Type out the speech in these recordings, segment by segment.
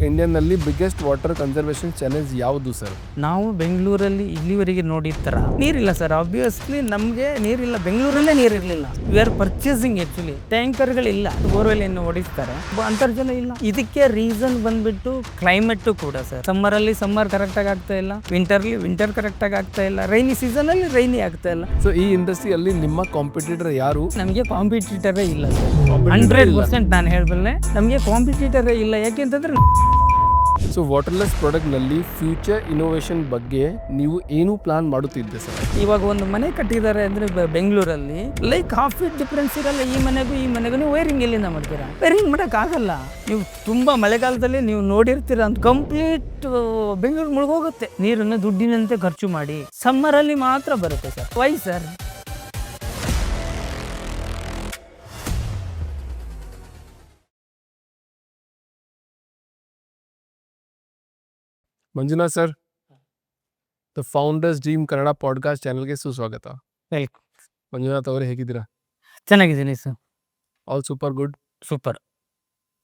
ಇಂಡಿಯಾನಲ್ಲಿ biggest water conservation challenge ಯಾವುದು sir? ನಾವು ಬೆಂಗಳೂರಲ್ಲಿ ಇಲ್ಲಿವರೆಗೆ ನೋಡಿರ್ತಾರ ನೀರಿಲ್ಲ ಸರ್. ಆಬ್ವಿಯಸ್ಲಿ ನಮಗೆ ನೀರಿಲ್ಲ, ಬೆಂಗಳೂರಲ್ಲೇ ನೀರಿರಲಿಲ್ಲ. We are purchasing actually. ಟ್ಯಾಂಕರ್ಗಳಿಲ್ಲ, ಬೋರ್ವೆಲ್ ಏನು ಹೊಡಿಸ್ತಾರೆ, ಅಂತರ್ಜಲ ಇಲ್ಲ. ಇದಕ್ಕೆ ರೀಸನ್ ಬಂದ್ಬಿಟ್ಟು ಕ್ಲೈಮೇಟ್ ಕೂಡ ಸರ್. ಸಮ್ಮರ್ ಅಲ್ಲಿ ಸಮ್ಮರ್ ಕರೆಕ್ಟ್ ಆಗಿ ಆಗ್ತಾ ಇಲ್ಲ, ವಿಂಟರ್ಲಿ ವಿಂಟರ್ ಕರೆಕ್ಟ್ ಆಗಿ ಆಗ್ತಾ ಇಲ್ಲ, ರೈನಿ ಸೀಸನ್ ಅಲ್ಲಿ ರೈನಿ ಆಗ್ತಾ ಇಲ್ಲ. ಸೊ ಈ ಇಂಡಸ್ಟ್ರಿಯಲ್ಲಿ ನಿಮ್ಮ ಕಾಂಪಿಟೇಟರ್ ಯಾರು? ನಮಗೆ ಕಾಂಪಿಟೇಟರೇ ಇಲ್ಲ ಸರ್. 100% ನಾನು ಹೇಳ್ಬಲ್ಲೆ, ನಮಗೆ ಕಾಂಪಿಟೇಟರೇ ಇಲ್ಲ. ಯಾಕೆಂತಂದ್ರೆ ಸೊ ವಾಟರ್ಲೆಸ್ ಪ್ರಾಡಕ್ಟ್ ನಲ್ಲಿ ಫ್ಯೂಚರ್ ಇನೋವೇಷನ್ ಬಗ್ಗೆ ನೀವು ಏನು ಪ್ಲಾನ್ ಮಾಡುತ್ತಿದ್ದೆ ಸರ್? ಇವಾಗ ಒಂದು ಮನೆ ಕಟ್ಟಿದ್ದಾರೆ ಅಂದ್ರೆ ಬೆಂಗಳೂರಲ್ಲಿ ಲೈಕ್ ಹಾಫ್ ಫೀಟ್ ಡಿಫ್ರೆನ್ಸ್ ಇರಲ್ಲ. ಈ ಮನೆಗೂ ನೀವು ವೈರಿಂಗ್ ಎಲ್ಲಿಂದ ಮಾಡ್ತೀರಾ? ವೈರಿಂಗ್ ಮಾಡಕ್ ಆಗಲ್ಲ. ನೀವು ತುಂಬಾ ಮಳೆಗಾಲದಲ್ಲಿ ನೀವು ನೋಡಿರ್ತೀರ ಅಂತ ಕಂಪ್ಲೀಟ್ ಬೆಂಗಳೂರು ಮುಳುಗೋಗುತ್ತೆ. ನೀರನ್ನು ದುಡ್ಡಿನಂತೆ ಖರ್ಚು ಮಾಡಿ ಸಮ್ಮರ್ ಅಲ್ಲಿ ಮಾತ್ರ ಬರುತ್ತೆ sir. Y sir? Manjunath sir, the founders dream Kannada podcast ಚಾನಲ್ಗೆ ಸುಸ್ವಾಗತ. ವೆಲ್ಕಮ್. ಮಂಜುನಾಥ್ ಅವರೇ, ಹೇಗಿದ್ದೀರಾ? ಚೆನ್ನಾಗಿದ್ದೀನಿ sir. All super good. Super.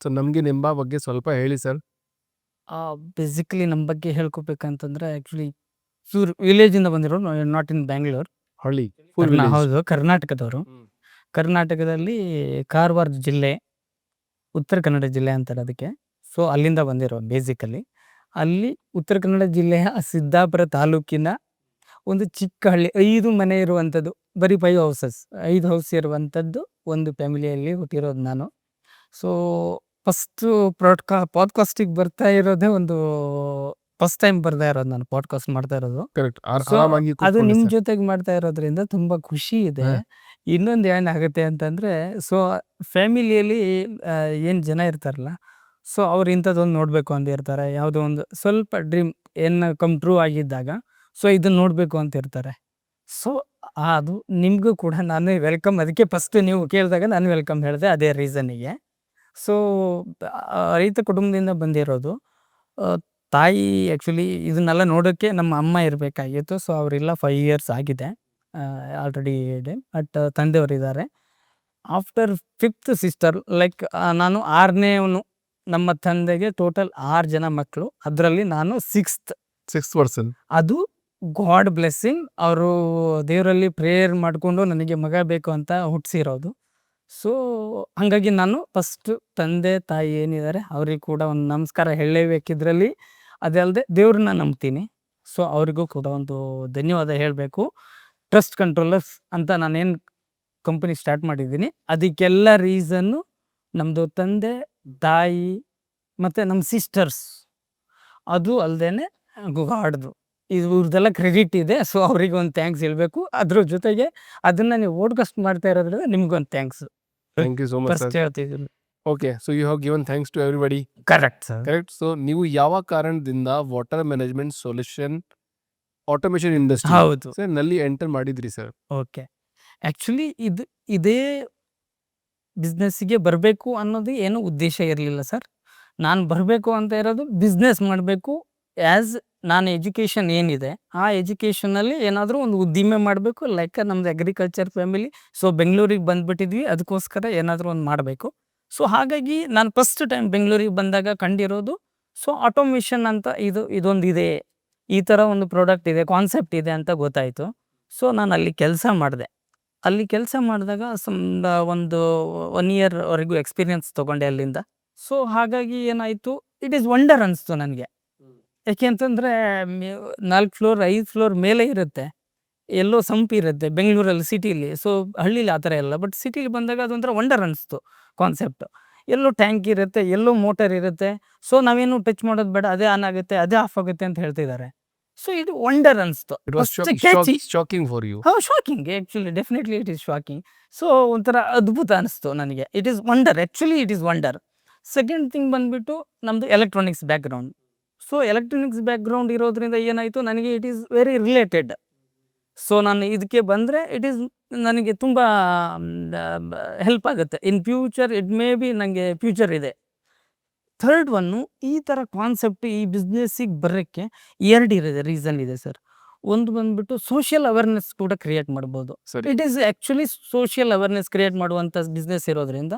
So ನಮಗೆ ನಿಮ್ಮ ಬಗ್ಗೆ ಸ್ವಲ್ಪ ಹೇಳಿ ಸರ್. ಬೇಸಿಕಲಿ ನಮ್ಮ ಬಗ್ಗೆ ಹೇಳ್ಕೊಬೇಕಂತಂದ್ರೆ ಆಕ್ಚುಲಿ ವಿಲೇಜ್ ಇಂದ ಬಂದಿರೋ, ನಾಟ್ ಇನ್ ಬ್ಯಾಂಗ್ಳೂರ್. ಹಳ್ಳಿ. ಹೌದು, ಕರ್ನಾಟಕದವರು. ಕರ್ನಾಟಕದಲ್ಲಿ ಕಾರವಾರ ಜಿಲ್ಲೆ, ಉತ್ತರ ಕನ್ನಡ ಜಿಲ್ಲೆ ಅಂತಾರೆ ಅದಕ್ಕೆ. ಸೊ ಅಲ್ಲಿಂದ ಬಂದಿರೋ ಬೇಸಿಕಲಿ. ಅಲ್ಲಿ ಉತ್ತರ ಕನ್ನಡ ಜಿಲ್ಲೆಯ ಸಿದ್ದಾಪುರ ತಾಲೂಕಿನ ಒಂದು ಚಿಕ್ಕ ಹಳ್ಳಿ, 5 ಮನೆ ಇರುವಂಥದ್ದು, ಬರೀ 5 ಹೌಸಸ್, 5 ಹೌಸ್ ಇರುವಂಥದ್ದು ಒಂದು ಫ್ಯಾಮಿಲಿಯಲ್ಲಿ ಹುಟ್ಟಿರೋದು ನಾನು. ಸೊ ಫಸ್ಟು ಪಾಡ್ಕಾಸ್ಟಿಗೆ ಬರ್ತಾ ಇರೋದೇ ಒಂದು ಫಸ್ಟ್ ಟೈಮ್ ಬರ್ತಾ ಇರೋದು ನಾನು, ಪಾಡ್ಕಾಸ್ಟ್ ಮಾಡ್ತಾ ಇರೋದು. ಕರೆಕ್ಟ್. So, ಅದು ನಿಮ್ ಜೊತೆಗೆ ಮಾಡ್ತಾ ಇರೋದ್ರಿಂದ ತುಂಬಾ ಖುಷಿ ಇದೆ. ಇನ್ನೊಂದು ಏನಾಗುತ್ತೆ ಅಂತಂದ್ರೆ, ಸೊ ಫ್ಯಾಮಿಲಿಯಲ್ಲಿ ಏನ್ ಜನ ಇರ್ತಾರಲ್ಲ, ಸೊ ಅವ್ರು ಇಂಥದ್ದೊಂದು ನೋಡ್ಬೇಕು ಅಂತ ಇರ್ತಾರೆ. ಯಾವುದೋ ಒಂದು ಸ್ವಲ್ಪ ಡ್ರೀಮ್ ಏನು ಕಮ್ ಟ್ರೂ ಆಗಿದ್ದಾಗ ಸೊ ಇದನ್ನ ನೋಡ್ಬೇಕು ಅಂತ ಇರ್ತಾರೆ. ಸೊ ಅದು ನಿಮ್ಗೂ ಕೂಡ ನಾನು ವೆಲ್ಕಮ್. ಅದಕ್ಕೆ ಫಸ್ಟ್ ನೀವು ಕೇಳಿದಾಗ ನಾನು ವೆಲ್ಕಮ್ ಹೇಳಿದೆ, ಅದೇ ರೀಸನ್ನಿಗೆ. ಸೊ ರೈತ ಕುಟುಂಬದಿಂದ ಬಂದಿರೋದು. ತಾಯಿ ಆ್ಯಕ್ಚುಲಿ ಇದನ್ನೆಲ್ಲ ನೋಡೋಕ್ಕೆ ನಮ್ಮ ಅಮ್ಮ ಇರಬೇಕಾಗಿತ್ತು. ಸೊ ಅವರಿಲ್ಲ, 5 years ಆಗಿದೆ ಆಲ್ರೆಡಿ ಇದೆ. ಬಟ್ ತಂದೆಯವರಿದ್ದಾರೆ. ಆಫ್ಟರ್ 5th ಸಿಸ್ಟರ್, ಲೈಕ್ ನಾನು 6ನೇವನು. ನಮ್ಮ ತಂದೆಗೆ ಟೋಟಲ್ 6 ಜನ ಮಕ್ಕಳು, ಅದರಲ್ಲಿ ನಾನು 6th ಪರ್ಸನ್. ಅದು ಗಾಡ್ ಬ್ಲೆಸ್ಸಿಂಗ್. ಅವರು ದೇವರಲ್ಲಿ ಪ್ರೇಯರ್ ಮಾಡಿಕೊಂಡು ನನಗೆ ಮಗ ಬೇಕು ಅಂತ ಹುಟ್ಟಿಸಿರೋದು. ಸೊ ಹಾಗಾಗಿ ನಾನು ಫಸ್ಟ್ ತಂದೆ ತಾಯಿ ಏನಿದ್ದಾರೆ ಅವ್ರಿಗೆ ಕೂಡ ಒಂದು ನಮಸ್ಕಾರ ಹೇಳಲೇಬೇಕಿದ್ರಲ್ಲಿ. ಅದೇ ಅಲ್ಲದೆ ದೇವ್ರನ್ನ ನಂಬ್ತೀನಿ. ಸೊ ಅವರಿಗೂ ಕೂಡ ಒಂದು ಧನ್ಯವಾದ ಹೇಳಬೇಕು. ಟ್ರಸ್ಟ್ ಕಂಟ್ರೋಲರ್ಸ್ ಅಂತ ನಾನೇನು ಕಂಪನಿ ಸ್ಟಾರ್ಟ್ ಮಾಡಿದ್ದೀನಿ, ಅದಕ್ಕೆಲ್ಲ ರೀಸನ್ನು ನಮ್ಮದು ತಂದೆ ತಾಯಿ ಮತ್ತು ನಮ್ಮ ಸಿಸ್ಟರ್ಸ್. ಅದು ಅಲ್ಲದೆ ಗಾಡ್ದು, ಇವ್ರದ್ದೆಲ್ಲ ಕ್ರೆಡಿಟ್ ಇದೆ. ಸೊ ಅವ್ರಿಗೆ ಒಂದು ಥ್ಯಾಂಕ್ಸ್ ಹೇಳಬೇಕು. ಅದ್ರ ಜೊತೆಗೆ ಅದನ್ನು ನೀವು ಪಾಡ್ಕಾಸ್ಟ್ ಮಾಡ್ತಾ ಇರೋದ್ರಿಂದ ನಿಮ್ಗೊಂದು thanks thank you so much first sir. ಹೇಳ್ತಿದ್ದೀನಿ. Okay, so you have given thanks to everybody. Correct sir. Correct. So ನೀವು ಯಾವ ಕಾರಣದಿಂದ water management solution automation industry ಹೌದು. ನಲ್ಲಿ ಎಂಟರ್ ಮಾಡಿದ್ರಿ ಸರ್? ಓಕೆ, ಆ್ಯಕ್ಚುಲಿ ಇದೇ ಬಿಸ್ನೆಸ್ಸಿಗೆ ಬರಬೇಕು ಅನ್ನೋದು ಏನೂ ಉದ್ದೇಶ ಇರಲಿಲ್ಲ ಸರ್. ನಾನು ಬರಬೇಕು ಅಂತ ಇರೋದು ಬಿಸ್ನೆಸ್ ಮಾಡಬೇಕು. ಆ್ಯಸ್ ನಾನು ಎಜುಕೇಷನ್ ಏನಿದೆ ಆ ಎಜುಕೇಷನಲ್ಲಿ ಏನಾದರೂ ಒಂದು ಉದ್ದಿಮೆ ಮಾಡಬೇಕು. ಲೈಕ್ ನಮ್ಮದು ಅಗ್ರಿಕಲ್ಚರ್ ಫ್ಯಾಮಿಲಿ. ಸೊ ಬೆಂಗಳೂರಿಗೆ ಬಂದುಬಿಟ್ಟಿದ್ವಿ, ಅದಕ್ಕೋಸ್ಕರ ಏನಾದರೂ ಒಂದು ಮಾಡಬೇಕು. ಸೊ ಹಾಗಾಗಿ ನಾನು ಫಸ್ಟ್ ಟೈಮ್ ಬೆಂಗಳೂರಿಗೆ ಬಂದಾಗ ಕಂಡಿರೋದು, ಸೊ ಆಟೋಮೇಷನ್ ಅಂತ ಇದೊಂದಿದೆ, ಈ ಥರ ಒಂದು ಪ್ರಾಡಕ್ಟ್ ಇದೆ, ಕಾನ್ಸೆಪ್ಟ್ ಇದೆ ಅಂತ ಗೊತ್ತಾಯಿತು. ಸೊ ನಾನು ಅಲ್ಲಿ ಕೆಲಸ ಮಾಡಿದೆ. ಅಲ್ಲಿ ಕೆಲಸ ಮಾಡಿದಾಗ ಒಂದು 1 yearವರೆಗೂ ಎಕ್ಸ್ಪೀರಿಯನ್ಸ್ ತೊಗೊಂಡೆ ಅಲ್ಲಿಂದ. ಸೊ ಹಾಗಾಗಿ ಏನಾಯಿತು, ಇಟ್ ಈಸ್ ವಂಡರ್ ಅನಿಸ್ತು ನನಗೆ. ಯಾಕೆಂತಂದರೆ 4 ಫ್ಲೋರ್ 5 ಫ್ಲೋರ್ ಮೇಲೆ ಇರುತ್ತೆ, ಎಲ್ಲೋ ಸಂಪಿರುತ್ತೆ ಬೆಂಗಳೂರಲ್ಲಿ ಸಿಟಿಲಿ. ಸೊ ಹಳ್ಳೀಲಿ ಆ ಥರ ಇಲ್ಲ, ಬಟ್ ಸಿಟಿಲಿ ಬಂದಾಗ ಅದೊಂಥರ ವಂಡರ್ ಅನಿಸ್ತು ಕಾನ್ಸೆಪ್ಟ್. ಎಲ್ಲೋ ಟ್ಯಾಂಕ್ ಇರುತ್ತೆ, ಎಲ್ಲೋ ಮೋಟರ್ ಇರುತ್ತೆ. ಸೊ ನಾವೇನು ಟಚ್ ಮಾಡೋದು ಬೇಡ, ಅದೇ ಆನ್ ಆಗುತ್ತೆ, ಅದೇ ಆಫ್ ಆಗುತ್ತೆ ಅಂತ ಹೇಳ್ತಿದ್ದಾರೆ. ಸೊ ಇದು ವಂಡರ್ ಅನಿಸ್ತು. It was shocking for you? Shocking, actually definitely it is shocking. So ಒಂಥರ ಅದ್ಭುತ ಅನಿಸ್ತು ನನಗೆ. It is wonder, actually it is wonder. Second thing ಬಂದುಬಿಟ್ಟು ನಮ್ಮದು electronics background. So electronics background ಇರೋದ್ರಿಂದ ಏನಾಯಿತು, ನನಗೆ it is very related. So ನಾನು ಇದಕ್ಕೆ ಬಂದರೆ ಇಟ್ ಈಸ್ ನನಗೆ ತುಂಬ ಹೆಲ್ಪ್ ಆಗುತ್ತೆ. In future it may be ನನಗೆ ಫ್ಯೂಚರ್ ಇದೆ. ಥರ್ಡ್ ಒನ್ನು, ಈ ಥರ ಕಾನ್ಸೆಪ್ಟ್ ಈ ಬಿಸ್ನೆಸ್ಸಿಗೆ ಬರೋಕ್ಕೆ 2 ರೀಸನ್ ಇದೆ ಸರ್. ಒಂದು ಬಂದ್ಬಿಟ್ಟು ಸೋಷಿಯಲ್ ಅವೇರ್ನೆಸ್ ಕೂಡ ಕ್ರಿಯೇಟ್ ಮಾಡ್ಬೋದು. ಸರಿ. It is actually social awareness create ಮಾಡುವಂಥ ಬಿಸ್ನೆಸ್ ಇರೋದ್ರಿಂದ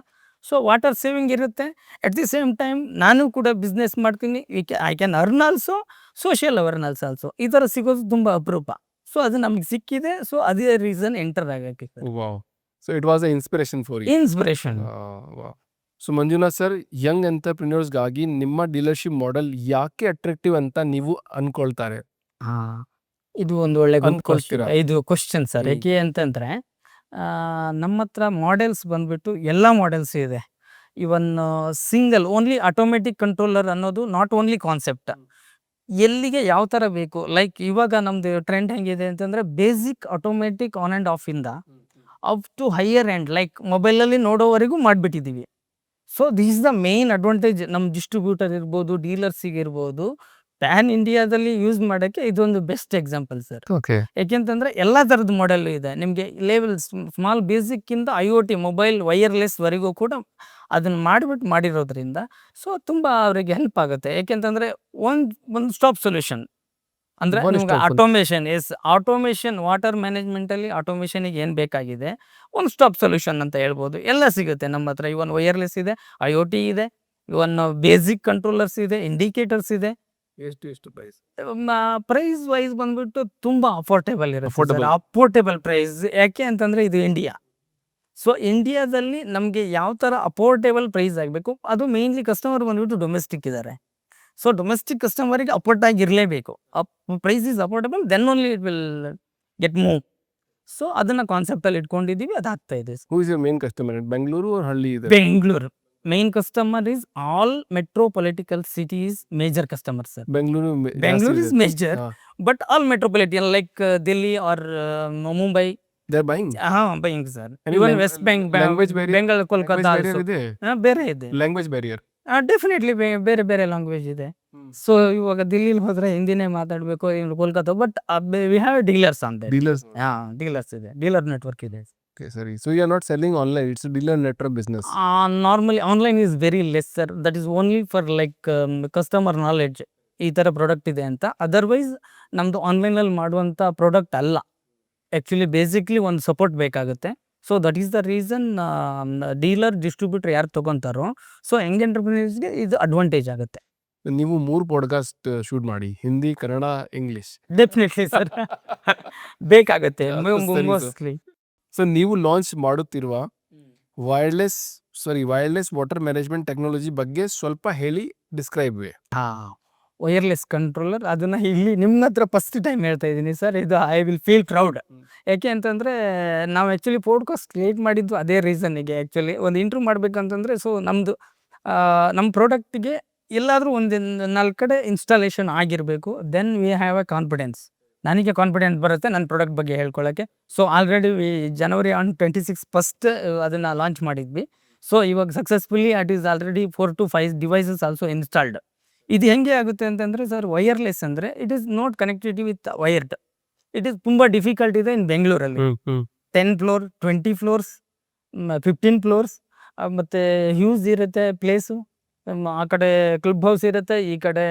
ಸೊ ವಾಟರ್ ಸೇವಿಂಗ್ ಇರುತ್ತೆ. ಅಟ್ ದಿ ಸೇಮ್ ಟೈಮ್ ನಾನು ಕೂಡ ಬಿಸ್ನೆಸ್ ಮಾಡ್ತೀನಿ. I can earn also, social awareness also. ಈ ಥರ ಸಿಗೋದು ತುಂಬ ಅಪರೂಪ. ಸೊ ಅದು ನಮಗೆ ಸಿಕ್ಕಿದೆ. ಸೊ ಅದೇ ರೀಸನ್ ಎಂಟರ್ ಆಗಕ್ಕೆ sir. Wow. So it was a inspiration for you. Inspiration. Wow. So Manjunath sir, young ಎಂಟರ್ಪ್ರಿನ್ಯೂರ್ಸ್ಗಾಗಿ ನಿಮ್ಮ ಡೀಲರ್ಶಿಪ್ ಮಾಡೆಲ್ ಯಾಕೆ ಅಟ್ರಾಕ್ಟಿವ್ ಅಂತ ನೀವು ಅನ್ಕೊಳ್ತಾರೆ? ಇದು ಒಂದು ಒಳ್ಳೆ ಅನ್ಕೊಳ್ತೀರಾ? ಇದು ಕ್ವಶನ್ ಸರ್. ಹ್ಮ್. ಯಾಕೆ ಅಂತಂದ್ರೆ ನಮ್ಮ ಹತ್ರ ಮಾಡೆಲ್ಸ್ ಬಂದ್ಬಿಟ್ಟು ಎಲ್ಲ ಮಾಡೆಲ್ಸ್ ಇದೆ. ಇವನ್ ಸಿಂಗಲ್ ಓನ್ಲಿ ಆಟೋಮೆಟಿಕ್ ಕಂಟ್ರೋಲರ್ ಅನ್ನೋದು ನಾಟ್ ಓನ್ಲಿ ಕಾನ್ಸೆಪ್ಟ್. ಎಲ್ಲಿಗೆ ಯಾವ ಥರ ಬೇಕು, ಲೈಕ್ ಇವಾಗ ನಮ್ದು ಟ್ರೆಂಡ್ ಹೆಂಗಿದೆ ಅಂತಂದ್ರೆ basic automatic on and off ಇಂದ up to higher end like ಮೊಬೈಲಲ್ಲಿ ನೋಡೋವರೆಗೂ ಮಾಡಿಬಿಟ್ಟಿದ್ದೀವಿ. So this is the main advantage. ನಮ್ಮ ಡಿಸ್ಟ್ರಿಬ್ಯೂಟರ್ ಇರ್ಬೋದು, ಡೀಲರ್ಸಿಗೆ ಇರ್ಬೋದು, ಪ್ಯಾನ್ ಇಂಡಿಯಾದಲ್ಲಿ ಯೂಸ್ ಮಾಡೋಕ್ಕೆ ಇದೊಂದು ಬೆಸ್ಟ್ ಎಕ್ಸಾಂಪಲ್ ಸರ್. ಓಕೆ. ಯಾಕೆಂತಂದ್ರೆ ಎಲ್ಲ ಥರದ ಮಾಡೆಲ್ ಇದೆ ನಿಮಗೆ. ಲೆವೆಲ್ ಸ್ಮಾಲ್ ಬೇಸಿಕ್ಕಿಂದ IoT ಮೊಬೈಲ್ ವೈರ್ಲೆಸ್ವರೆಗೂ ಕೂಡ ಅದನ್ನ ಮಾಡಿರೋದ್ರಿಂದ ಸೊ ತುಂಬ ಅವರಿಗೆ ಹೆಲ್ಪ್ ಆಗುತ್ತೆ. ಯಾಕೆಂತಂದ್ರೆ ಒಂದು ಸ್ಟಾಪ್ ಸೊಲ್ಯೂಷನ್ ಅಂದ್ರೆ One ನಿಮ್ಗೆ stop ಆಟೋಮೇಷನ್. ಆಟೋಮೇಷನ್ ವಾಟರ್ ಮ್ಯಾನೇಜ್ಮೆಂಟಲ್ಲಿ ಆಟೋಮೇಷನ್ಗೆ ಏನು ಬೇಕಾಗಿದೆ ಒಂದು ಸ್ಟಾಪ್ ಸೊಲ್ಯೂಷನ್ ಅಂತ ಹೇಳ್ಬೋದು. ಎಲ್ಲ ಸಿಗುತ್ತೆ ನಮ್ಮ ಹತ್ರ. ಇವನ್ ವೈರ್ಲೆಸ್ ಇದೆ, IoT ಇದೆ, ಇವನ್ ಬೇಸಿಕ್ ಕಂಟ್ರೋಲರ್ಸ್ ಇದೆ, ಇಂಡಿಕೇಟರ್ಸ್ ಇದೆ. ಎಷ್ಟು ಪ್ರೈಸ್? ಪ್ರೈಸ್ ವೈಸ್ ಬಂದ್ಬಿಟ್ಟು ತುಂಬಾ ಅಫೋರ್ಡೇಬಲ್ ಇರುತ್ತೆ. Affordable. Affordable price. ಯಾಕೆ ಅಂತಂದ್ರೆ ಇದು ಇಂಡಿಯಾ. ಸೊ ಇಂಡಿಯಾದಲ್ಲಿ ನಮಗೆ ಯಾವ ಥರ ಅಫೋರ್ಡೇಬಲ್ ಪ್ರೈಸ್ ಆಗಬೇಕು, ಅದು ಮೇನ್ಲಿ ಕಸ್ಟಮರ್ ಬಂದ್ಬಿಟ್ಟು ಡೊಮೆಸ್ಟಿಕ್ ಇದ್ದಾರೆ. ಸೊ ಡೊಮೆಸ್ಟಿಕ್ ಕಸ್ಟಮರಿಗೆ ಅಫೋರ್ಡ್ ಆಗಿರಲೇಬೇಕು. Price is affordable, then only it will get move. So ಅದನ್ನ ಕಾನ್ಸೆಪ್ಟಲ್ಲಿ ಇಟ್ಕೊಂಡಿದ್ದೀವಿ, ಅದು ಆಗ್ತಾ ಇದೆ. Who is your main customer? Bengaluru or ಹಳ್ಳಿ ಇದೆ? Bengaluru main customer is all metropolitical cities major customer sir. Bengaluru Bangalore is major, but all metropolitan like Delhi or Mumbai, they buying. buying sir. Any Even lang- West Bank, language barrier? Bengal, Kolkata also. ಇದೆ. ಬೇರೆ ಇದೆ. Language barrier. Definitely ಬೇರೆ ಬೇರೆ language ಇದೆ. So ಇವಾಗ ದಿಲ್ಲಿಲಿ ಹೋದ್ರೆ ಹಿಂದಿನೇ ಮಾತಾಡಬೇಕು, Kolkata. But we have dealers ಅಂತ. ಡೀಲರ್ಸ್. ಡೀಲರ್ಸ್ ಇದೆ, ಡೀಲರ್ ನೆಟ್ವರ್ಕ್ ಇದೆ. ಓಕೆ, ಸರಿ. So you are not selling online, it's dealer network business. Normally online is very less sir. That is only for like customer knowledge ಈ ಥರ product ಇದೆ ಅಂತ. Otherwise ನಮ್ಮದು ಆನ್ಲೈನಲ್ಲಿ ಮಾಡುವಂಥ ಪ್ರಾಡಕ್ಟ್ ಅಲ್ಲ. ಆ್ಯಕ್ಚುಲಿ ಬೇಸಿಕ್ಲಿ ಒಂದು ಸಪೋರ್ಟ್ ಬೇಕಾಗುತ್ತೆ. So that is the reason dealer distributor ಯಾರು ತೊಗೊತಾರೋ ಸೊ ಯಂಗ್ ಎಂಟರ್ಪ್ರಿನರ್ಸ್ಗೆ ಇದು ಅಡ್ವಾಂಟೇಜ್ ಆಗುತ್ತೆ. ನೀವು 3 ಪಾಡ್ಕಾಸ್ಟ್ ಶೂಟ್ ಮಾಡಿ, Hindi, Kannada, English. Definitely sir. ಬೇಕಾಗುತ್ತೆ ಅದು ಸರಿ sir. ಮೋಸ್ಟ್ಲಿ. ಸೊ ನೀವು ಲಾಂಚ್ ಮಾಡುತ್ತಿರುವ ವೈರ್ಲೆಸ್ ವಾಟರ್ ಮ್ಯಾನೇಜ್ಮೆಂಟ್ ಟೆಕ್ನಾಲಜಿ ಬಗ್ಗೆ ಸ್ವಲ್ಪ ಹೇಳಿ, ಡಿಸ್ಕ್ರೈಬ್. ವೈರ್ಲೆಸ್ ಕಂಟ್ರೋಲರ್ ಅದನ್ನ ಇಲ್ಲಿ ನಿಮ್ಮ ಹತ್ರ ಫಸ್ಟ್ ಟೈಮ್ ಹೇಳ್ತಾ ಇದ್ದೀನಿ ಸರ್. ಇದು ಐ ವಿಲ್ ಫೀಲ್ ಪ್ರೌಡ್. ಯಾಕೆ ಅಂತಂದರೆ ನಾವು ಆ್ಯಕ್ಚುಲಿ ಪಾಡ್ಕಾಸ್ಟ್ ಕ್ರಿಯೇಟ್ ಮಾಡಿದ್ದು ಅದೇ ರೀಸನ್ನಿಗೆ. ಆ್ಯಕ್ಚುಲಿ ಒಂದು ಇಂಟ್ರ್ಯೂ ಮಾಡಬೇಕಂತಂದರೆ ಸೊ ನಮ್ಮದು ನಮ್ಮ ಪ್ರಾಡಕ್ಟಿಗೆ ಎಲ್ಲಾದರೂ ಒಂದು 4 ಕಡೆ ಇನ್ಸ್ಟಾಲೇಷನ್ ಆಗಿರಬೇಕು. Then we have a confidence. ನನಗೆ ಕಾನ್ಫಿಡೆನ್ಸ್ ಬರುತ್ತೆ ನನ್ನ ಪ್ರಾಡಕ್ಟ್ ಬಗ್ಗೆ ಹೇಳ್ಕೊಳ್ಳೋಕ್ಕೆ. So already January on 26 first ಅದನ್ನು ಲಾಂಚ್ ಮಾಡಿದ್ವಿ. ಸೊ ಇವಾಗ successfully at is already 4 to 5 devices also installed. ಇದು ಹೆಂಗೆ ಆಗುತ್ತೆ ಅಂತಂದರೆ ಸರ್, ವೈರ್ಲೆಸ್ ಅಂದರೆ it is not connectivity with wired. It is ತುಂಬ ಡಿಫಿಕಲ್ಟ್ ಇದೆ ಇನ್ ಬೆಂಗಳೂರಲ್ಲಿ. 10 ಫ್ಲೋರ್, 20 ಫ್ಲೋರ್ಸ್, 15 ಫ್ಲೋರ್ಸ್, ಮತ್ತು ಹ್ಯೂಸ್ ಇರುತ್ತೆ ಪ್ಲೇಸು. ಆ ಕಡೆ ಕ್ಲಬ್ ಹೌಸ್ ಇರುತ್ತೆ, ಈ ಕಡೆ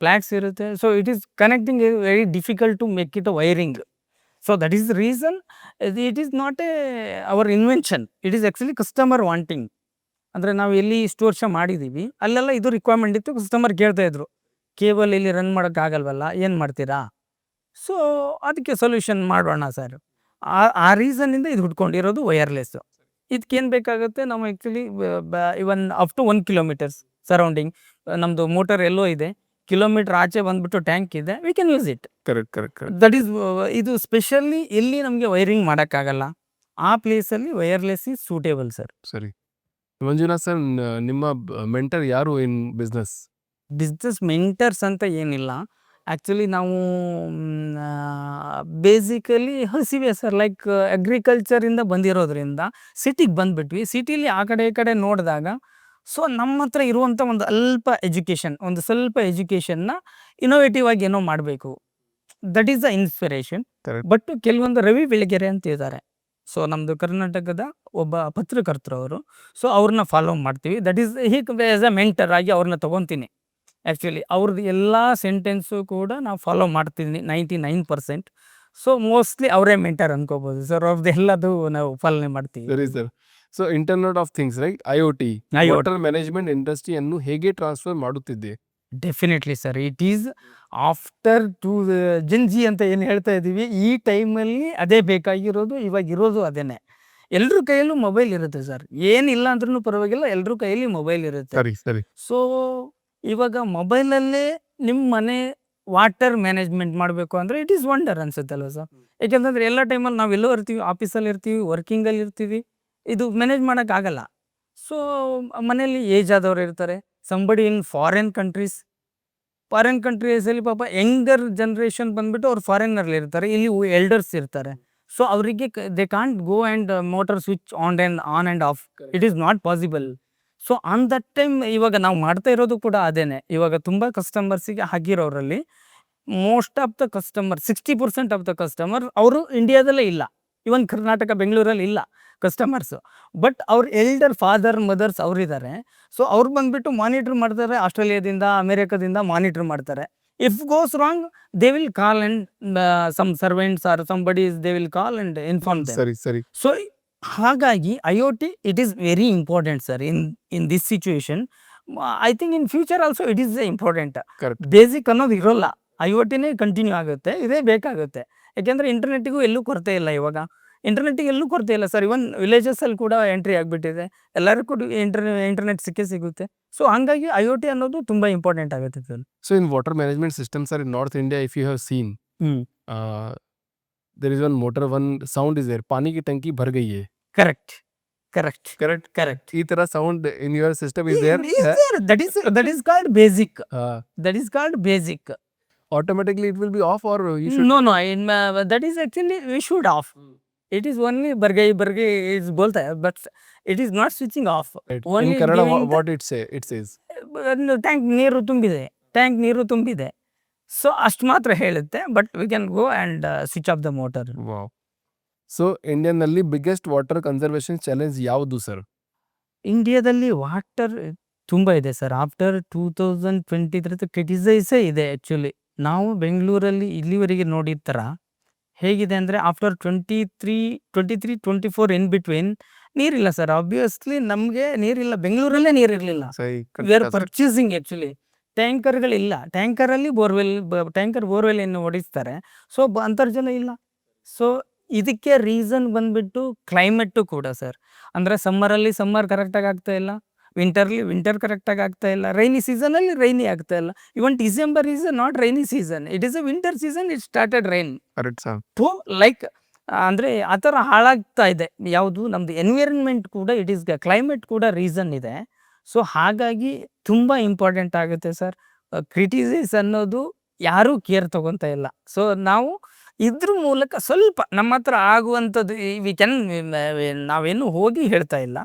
ಫ್ಲ್ಯಾಟ್ಸ್ ಇರುತ್ತೆ. So it is connecting very difficult to make it a wiring. So that is the reason. It is not our invention, it is actually customer wanting. ಅಂದರೆ ನಾವು ಎಲ್ಲಿ ಇಷ್ಟು ವರ್ಷ ಮಾಡಿದ್ದೀವಿ ಅಲ್ಲೆಲ್ಲ ಇದು ರಿಕ್ವೈರ್ಮೆಂಟ್ ಇತ್ತು. ಕಸ್ಟಮರ್ ಕೇಳ್ತಾ ಇದ್ರು, ಕೇಬಲ್ ಇಲ್ಲಿ ರನ್ ಮಾಡೋಕ್ಕಾಗಲ್ವಲ್ಲ, ಏನು ಮಾಡ್ತೀರಾ? ಸೊ ಅದಕ್ಕೆ ಸೊಲ್ಯೂಷನ್ ಮಾಡೋಣ ಸರ್. ಆ ರೀಸನ್ನಿಂದ ಇದು ಹುಡ್ಕೊಂಡಿರೋದು ವೈರ್ಲೆಸ್ಸು. ಇದಕ್ಕೇನು ಬೇಕಾಗುತ್ತೆ, ನಾವು actually even up to 1 kilometers surrounding ನಮ್ಮದು ಮೋಟರ್ ಎಲ್ಲೋ ಇದೆ, ಕಿಲೋಮೀಟರ್ ಆಚೆ ಬಂದುಬಿಟ್ಟು ಟ್ಯಾಂಕ್ ಇದೆ, we can use it. Correct. That is ಇದು ಸ್ಪೆಷಲಿ ಎಲ್ಲಿ ನಮಗೆ ವೈರಿಂಗ್ ಮಾಡೋಕ್ಕಾಗಲ್ಲ ಆ ಪ್ಲೇಸಲ್ಲಿ ವೈರ್ಲೆಸ್ ಈಸ್ ಸೂಟೇಬಲ್ ಸರ್. ಸರಿ. ಮಂಜುನಾಥ್ ಸರ್, ನಿಮ್ಮ ಮೆಂಟರ್ ಯಾರು ಇನ್ ಬಿಸ್ನೆಸ್? ಬಿಸ್ನೆಸ್ ಮೆಂಟರ್ಸ್ ಅಂತ ಏನಿಲ್ಲ. ಆ್ಯಕ್ಚುಲಿ ನಾವು ಬೇಸಿಕಲಿ ಹಸಿವೆ ಸರ್. ಲೈಕ್ ಅಗ್ರಿಕಲ್ಚರಿಂದ ಬಂದಿರೋದ್ರಿಂದ ಸಿಟಿಗೆ ಬಂದುಬಿಟ್ವಿ. ಸಿಟಿಲಿ ಆ ಕಡೆ ಈ ಕಡೆ ನೋಡಿದಾಗ ಸೊ ನಮ್ಮ ಹತ್ರ ಇರುವಂಥ ಒಂದು ಸ್ವಲ್ಪ ಎಜುಕೇಷನ್ನ ಇನೋವೇಟಿವ್ ಆಗಿ ಏನೋ ಮಾಡಬೇಕು. That is the inspiration. Correct. But ಕೆಲವೊಂದು ರವಿ ಬೆಳಗೆರೆ ಅಂತ ಇದ್ದಾರೆ. ಸೊ ನಮ್ಮದು ಕರ್ನಾಟಕದ ಒಬ್ಬ ಪತ್ರಕರ್ತರು ಅವರು. ಸೊ ಅವ್ರನ್ನ ಫಾಲೋ ಮಾಡ್ತೀವಿ. That is as a mentor ಆಗಿ ಅವ್ರನ್ನ ತೊಗೊತೀನಿ. ಆ್ಯಕ್ಚುಲಿ ಅವ್ರದ್ದು ಎಲ್ಲ ಸೆಂಟೆನ್ಸು ಕೂಡ ನಾವು ಫಾಲೋ ಮಾಡ್ತೀನಿ 99%. ಸೊ ಮೋಸ್ಟ್ಲಿ ಅವರೇ ಮೆಂಟರ್ ಅನ್ಕೋಬೋದು ಸರ್. ಅವ್ರದ್ದು ಎಲ್ಲದು ನಾವು ಪಾಲನೆ ಮಾಡ್ತೀವಿ. ಸರಿ sir. So internet of things right IoT IoT. Water management ಇಂಡಸ್ಟ್ರಿಯನ್ನು ಹೇಗೆ ಟ್ರಾನ್ಸ್ಫರ್ ಮಾಡುತ್ತಿದೆ? Definitely sir. It is after Gen Z ಅಂತ ಏನು ಹೇಳ್ತಾ ಇದ್ದೀವಿ, ಈ ಟೈಮಲ್ಲಿ ಅದೇ ಬೇಕಾಗಿರೋದು, ಇವಾಗ ಇರೋದು ಅದೇನೆ. ಎಲ್ರ ಕೈಯಲ್ಲೂ ಮೊಬೈಲ್ ಇರುತ್ತೆ ಸರ್. ಏನಿಲ್ಲ ಅಂದ್ರೂ ಪರವಾಗಿಲ್ಲ, ಎಲ್ರ ಕೈಯಲ್ಲಿ ಮೊಬೈಲ್ ಇರುತ್ತೆ. ಸರಿ ಸೊ ಇವಾಗ ಮೊಬೈಲಲ್ಲೇ ನಿಮ್ಮ ಮನೆ ವಾಟರ್ ಮ್ಯಾನೇಜ್ಮೆಂಟ್ ಮಾಡಬೇಕು ಅಂದರೆ ಇಟ್ ಈಸ್ ವಂಡರ್ ಅನ್ಸುತ್ತಲ್ವ ಸರ್. ಯಾಕೆಂತಂದ್ರೆ ಎಲ್ಲ ಟೈಮಲ್ಲಿ ನಾವು ಎಲ್ಲೋ ಇರ್ತೀವಿ, ಆಫೀಸಲ್ಲಿ ಇರ್ತೀವಿ, ವರ್ಕಿಂಗಲ್ಲಿ ಇರ್ತೀವಿ, ಇದು ಮ್ಯಾನೇಜ್ ಮಾಡೋಕ್ಕಾಗಲ್ಲ. ಸೊ ಮನೆಯಲ್ಲಿ ಏಜ್ ಆದವ್ರು ಇರ್ತಾರೆ, ಸಂಬಡಿ ಇನ್ ಫಾರಿನ್ ಕಂಟ್ರೀಸಲ್ಲಿ ಪಾಪ ಯಂಗರ್ ಜನ್ರೇಷನ್ ಬಂದ್ಬಿಟ್ಟು ಅವ್ರು ಫಾರಿನಲ್ಲಿ ಇರ್ತಾರೆ, ಇಲ್ಲಿ ಎಲ್ಡರ್ಸ್ ಇರ್ತಾರೆ. ಸೊ ಅವರಿಗೆ they can't go and motor switch on and off, it is not possible. So on that time ಇವಾಗ ನಾವು ಮಾಡ್ತಾ ಇರೋದು ಕೂಡ ಅದೇನೆ. ಇವಾಗ ತುಂಬ ಕಸ್ಟಮರ್ಸಿಗೆ ಆಗಿರೋರಲ್ಲಿ most of the customer 60% of the customer ಅವರು ಇಂಡಿಯಾದಲ್ಲೇ ಇಲ್ಲ, ಇವನ್ ಕರ್ನಾಟಕ ಬೆಂಗಳೂರಲ್ಲಿ ಇಲ್ಲ ಕಸ್ಟಮರ್ಸು. ಬಟ್ ಅವ್ರ ಎಲ್ಡರ್ ಫಾದರ್ ಮದರ್ಸ್ ಅವರಿದ್ದಾರೆ. ಸೊ ಅವ್ರು ಬಂದ್ಬಿಟ್ಟು ಮಾನಿಟ್ರ್ ಮಾಡ್ತಾರೆ, ಆಸ್ಟ್ರೇಲಿಯಾದಿಂದ ಅಮೇರಿಕಾದಿಂದ ಮಾನಿಟ್ರ್ ಮಾಡ್ತಾರೆ. If goes wrong they will call and some servants are somebodies they will call and inform them. ಸರಿ ಸೊ ಹಾಗಾಗಿ IoT it is very important sir in this situation. I think in future also it is important. Correct. Basic ಅನ್ನೋದು ಇರೋಲ್ಲ, IoTನೇ continue ಆಗುತ್ತೆ, ಇದೇ ಬೇಕಾಗುತ್ತೆ. ಯಾಕೆಂದರೆ ಇಂಟರ್ನೆಟ್ಟಿಗೂ ಎಲ್ಲೂ ಕೊರತೆ ಇಲ್ಲ. ಇವಾಗ ಇಂಟರ್ನೆಟ್ಟಿಗೆ ಎಲ್ಲೂ ಕೊರತೆ ಇಲ್ಲ ಸರ್. ಇವನ್ ವಿಲೇಜಸ್ಸಲ್ಲಿ ಕೂಡ ಎಂಟ್ರಿ ಆಗಿಬಿಟ್ಟಿದೆ, ಎಲ್ಲರಿಗೂ ಕೂಡ ಇಂಟರ್ನೆಟ್ ಸಿಗುತ್ತೆ. ಸೊ ಹಂಗಾಗಿ IoT ಅನ್ನೋದು ತುಂಬ ಇಂಪಾರ್ಟೆಂಟ್ ಆಗುತ್ತೆ sir. So in water management systems are in North India, if you have seen, there is one motor, one sound is there. पानी की टंकी भर गई है. Correct. ಈ ತರ sound in your system is there. That is called basic. Uh, That is called basic. automatically it will be off or you should. No, that is actually we should off. It is only bargai is bolta hai, but it is not switching off. Right. Only In Kannada, giving what it says. Tank ನೀರು ತುಂಬಿದೆ. So ಅಷ್ಟು ಮಾತ್ರ ಹೇಳುತ್ತೆ, but we can go and switch off the motor. Wow. So Indian ನಲ್ಲಿ biggest water conservation challenge ಯಾವುದು sir? ಇಂಡಿಯಾದಲ್ಲಿ water ತುಂಬ ಇದೆ ಸರ್. ಆಫ್ಟರ್ 2023 ಕ್ರಿಟಿಸೈಸೇ ಇದೆ ಆ್ಯಕ್ಚುಲಿ. ನಾವು ಬೆಂಗಳೂರಲ್ಲಿ ಇಲ್ಲಿವರೆಗೆ ನೋಡಿದ ಥರ ಹೇಗಿದೆ ಅಂದರೆ ಆಫ್ಟರ್ 23-24 ಇನ್ ಬಿಟ್ವೀನ್ ನೀರಿಲ್ಲ ಸರ್. ಆಬ್ವಿಯಸ್ಲಿ ನಮಗೆ ನೀರಿಲ್ಲ, ಬೆಂಗಳೂರಲ್ಲೇ ನೀರಿರಲಿಲ್ಲ. We are purchasing actually. ಟ್ಯಾಂಕರ್ಗಳಿಲ್ಲ, ಟ್ಯಾಂಕರಲ್ಲಿ ಬೋರ್ವೆಲ್ ಹೊಡಿಸ್ತಾರೆ. ಸೊ ಅಂತರ್ಜಲ ಇಲ್ಲ. ಸೊ ಇದಕ್ಕೆ ರೀಸನ್ ಬಂದ್ಬಿಟ್ಟು ಕ್ಲೈಮೇಟು ಕೂಡ ಸರ್. ಅಂದರೆ ಸಮ್ಮರಲ್ಲಿ ಸಮ್ಮರ್ ಕರೆಕ್ಟಾಗಿ ಆಗ್ತಾ ಇಲ್ಲ, ವಿಂಟರ್ ಕರೆಕ್ಟಾಗಿ ಆಗ್ತಾ ಇಲ್ಲ, ರೈನಿ ಸೀಸನಲ್ಲಿ ರೈನಿ ಆಗ್ತಾ ಇಲ್ಲ. Even December is not rainy season, it is a winter season, it started rain. Correct sir. Like ಅಂದರೆ ಆ ಥರ ಹಾಳಾಗ್ತಾ ಇದೆ ಯಾವುದು ನಮ್ಮದು ಎನ್ವಿರಾನ್ಮೆಂಟ್ ಕೂಡ, ಇಟ್ ಈಸ್ ಕ್ಲೈಮೇಟ್ ಕೂಡ ರೀಸನ್ ಇದೆ. ಸೊ ಹಾಗಾಗಿ ತುಂಬ ಇಂಪಾರ್ಟೆಂಟ್ ಆಗುತ್ತೆ ಸರ್. ಕ್ರಿಟಿಸೈಸ್ ಅನ್ನೋದು ಯಾರೂ ಕೇರ್ ತೊಗೊತಾ ಇಲ್ಲ. ಸೊ ನಾವು ಇದ್ರ ಮೂಲಕ ಸ್ವಲ್ಪ ನಮ್ಮ ಹತ್ರ ಆಗುವಂಥದ್ದು ನಾವೇನು ಹೋಗಿ ಹೇಳ್ತಾ ಇಲ್ಲ,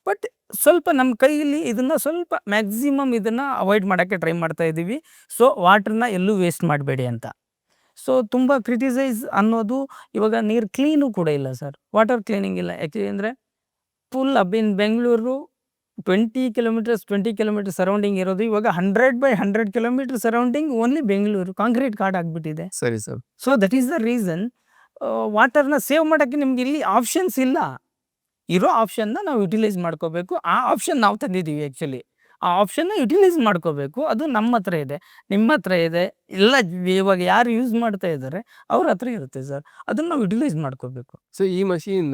ಬಟ್ ಸ್ವಲ್ಪ ನಮ್ಮ ಕೈಯಲ್ಲಿ ಇದನ್ನು ಸ್ವಲ್ಪ ಮ್ಯಾಕ್ಸಿಮಮ್ ಇದನ್ನು ಅವಾಯ್ಡ್ ಮಾಡೋಕ್ಕೆ ಟ್ರೈ ಮಾಡ್ತಾ ಇದ್ದೀವಿ. ಸೊ ವಾಟ್ರನ್ನ ಎಲ್ಲೂ ವೇಸ್ಟ್ ಮಾಡಬೇಡಿ ಅಂತ. ಸೊ ತುಂಬ ಕ್ರಿಟಿಸೈಸ್ ಅನ್ನೋದು ಇವಾಗ ನೀರು ಕ್ಲೀನು ಕೂಡ ಇಲ್ಲ ಸರ್, ವಾಟರ್ ಕ್ಲೀನಿಂಗ್ ಇಲ್ಲ. ಆ್ಯಕ್ಚುಲಿ ಅಂದರೆ full in Bengaluru 20 kilometer surrounding ಇರೋದು, ಇವಾಗ 100/100 kilometer surrounding only Bengaluru concrete ಕಾಡ್ ಆಗಿಬಿಟ್ಟಿದೆ. ಸರಿ sir. So that is the reason. ವಾಟರ್ನ ಸೇವ್ ಮಾಡೋಕ್ಕೆ ನಿಮ್ಗೆ ಇಲ್ಲಿ ಆಪ್ಷನ್ಸ್ ಇಲ್ಲ. ಇರೋ ಆಪ್ಷನ್ನ ನಾವು ಯುಟಿಲೈಸ್ ಮಾಡ್ಕೋಬೇಕು. ಆ ಆಪ್ಷನ್ ನಾವು ತಂದಿದ್ದೀವಿ ಆ್ಯಕ್ಚುಲಿ. ಆ ಆಪ್ಷನ್ನ ಯುಟಿಲೈಸ್ ಮಾಡ್ಕೋಬೇಕು. ಅದು ನಮ್ಮ ಹತ್ರ ಇದೆ, ನಿಮ್ಮ ಹತ್ರ ಇದೆ, ಎಲ್ಲ ಇವಾಗ ಯಾರು ಯೂಸ್ ಮಾಡ್ತಾ ಇದ್ದಾರೆ ಅವ್ರ ಹತ್ರ ಇರುತ್ತೆ ಸರ್. ಅದನ್ನು ನಾವು ಯುಟಿಲೈಸ್ ಮಾಡ್ಕೋಬೇಕು. ಸೊ ಈ ಮಷೀನ್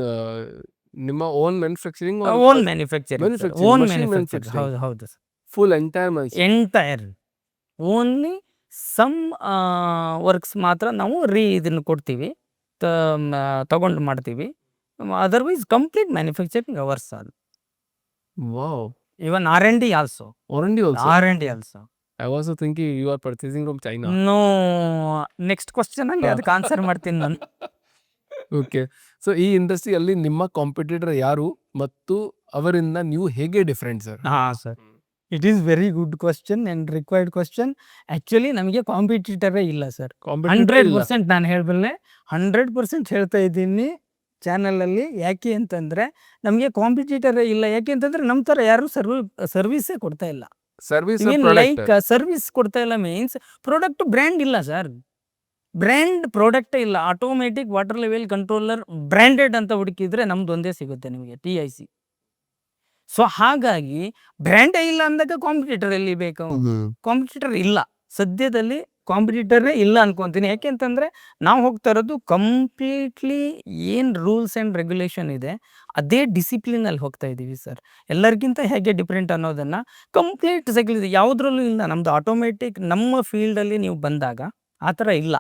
ನಿಮ್ಮ ಓನ್ ಮ್ಯಾನುಫ್ಯಾಕ್ಚರಿಂಗ್? Own manufacturing. ಹೌದು sir. Full entire only some works ಮಾತ್ರ ನಾವು ಇದನ್ನು ಕೊಡ್ತೀವಿ, ತಗೊಂಡು ಮಾಡ್ತೀವಿ. ಅದರ್ವೈಸ್ ಕಂಪ್ಲೀಟ್ ಮ್ಯಾನುಫ್ಯಾಕ್ಚರಿಂಗ್ ಅವರ್ಸ್ ಅದು. Wow. Even R&D also. R&D also. I was thinking you are purchasing from China. No, next question ಅಲ್ಲಿ ಅದಕ್ಕೆ ಆನ್ಸರ್ ಮಾಡ್ತೀನಿ ನಾನು. ಓಕೆ. ಸೊ ಈ ಇಂಡಸ್ಟ್ರಿಯಲ್ಲಿ ನಿಮ್ಮ ಕಾಂಪಿಟೇಟರ್ ಯಾರು ಮತ್ತು ಅವರಿಂದ ನೀವು ಹೇಗೆ ಡಿಫರೆಂಟ್ ಸರ್? ಹಾಂ sir, it is very good question and required question. Actually ನಮಗೆ ಕಾಂಪಿಟೇಟರೇ ಇಲ್ಲ ಸರ್. 100% ನಾನು ಹೇಳಬಲ್ಲೆ, 100% ಹೇಳ್ತಾ ಇದ್ದೀನಿ ಚಾನಲಲ್ಲಿ. ಯಾಕೆ ಅಂತಂದರೆ ನಮಗೆ ಕಾಂಪಿಟೇಟರೇ ಇಲ್ಲ. ಯಾಕೆ ಅಂತಂದರೆ ನಮ್ಮ ಥರ ಯಾರು ಸರ್ವಿಸೇ ಕೊಡ್ತಾ ಇಲ್ಲ. ಸರ್ವಿಸ್ ಕೊಡ್ತಾ ಇಲ್ಲ ಮೀನ್ಸ್ ಪ್ರಾಡಕ್ಟ್ ಬ್ರ್ಯಾಂಡ್ ಇಲ್ಲ ಸರ್. ಬ್ರ್ಯಾಂಡ್ ಪ್ರಾಡಕ್ಟೇ ಇಲ್ಲ. Automatic water level controller branded ಅಂತ ಹುಡುಕಿದ್ರೆ ನಮ್ದು ಒಂದೇ ಸಿಗುತ್ತೆ ನಿಮಗೆ, TIC. ಸೊ ಹಾಗಾಗಿ ಬ್ರ್ಯಾಂಡೇ ಇಲ್ಲ ಅಂದಾಗ ಕಾಂಪಿಟೇಟರ್ ಎಲ್ಲಿ ಬೇಕು? ಕಾಂಪಿಟೇಟರ್ ಇಲ್ಲ, ಸದ್ಯದಲ್ಲಿ ಕಾಂಪಿಟೇಟರೇ ಇಲ್ಲ ಅನ್ಕೊಂತೀನಿ. ಯಾಕೆಂತಂದ್ರೆ ನಾವು ಹೋಗ್ತಾ ಇರೋದು ಕಂಪ್ಲೀಟ್ಲಿ ಏನು ರೂಲ್ಸ್ ಆ್ಯಂಡ್ ರೆಗ್ಯುಲೇಷನ್ ಇದೆ ಅದೇ ಡಿಸಿಪ್ಲಿನಲ್ಲಿ ಹೋಗ್ತಾ ಇದ್ದೀವಿ ಸರ್. ಎಲ್ಲರಿಗಿಂತ ಹೇಗೆ ಡಿಫ್ರೆಂಟ್ ಅನ್ನೋದನ್ನು ಕಂಪ್ಲೀಟ್ ಸೈಕಲ್ ಯಾವುದ್ರಲ್ಲೂ ಇಲ್ಲ. ನಮ್ಮದು ಆಟೋಮೆಟಿಕ್ ನಮ್ಮ ಫೀಲ್ಡಲ್ಲಿ ನೀವು ಬಂದಾಗ ಆ ಥರ ಇಲ್ಲ.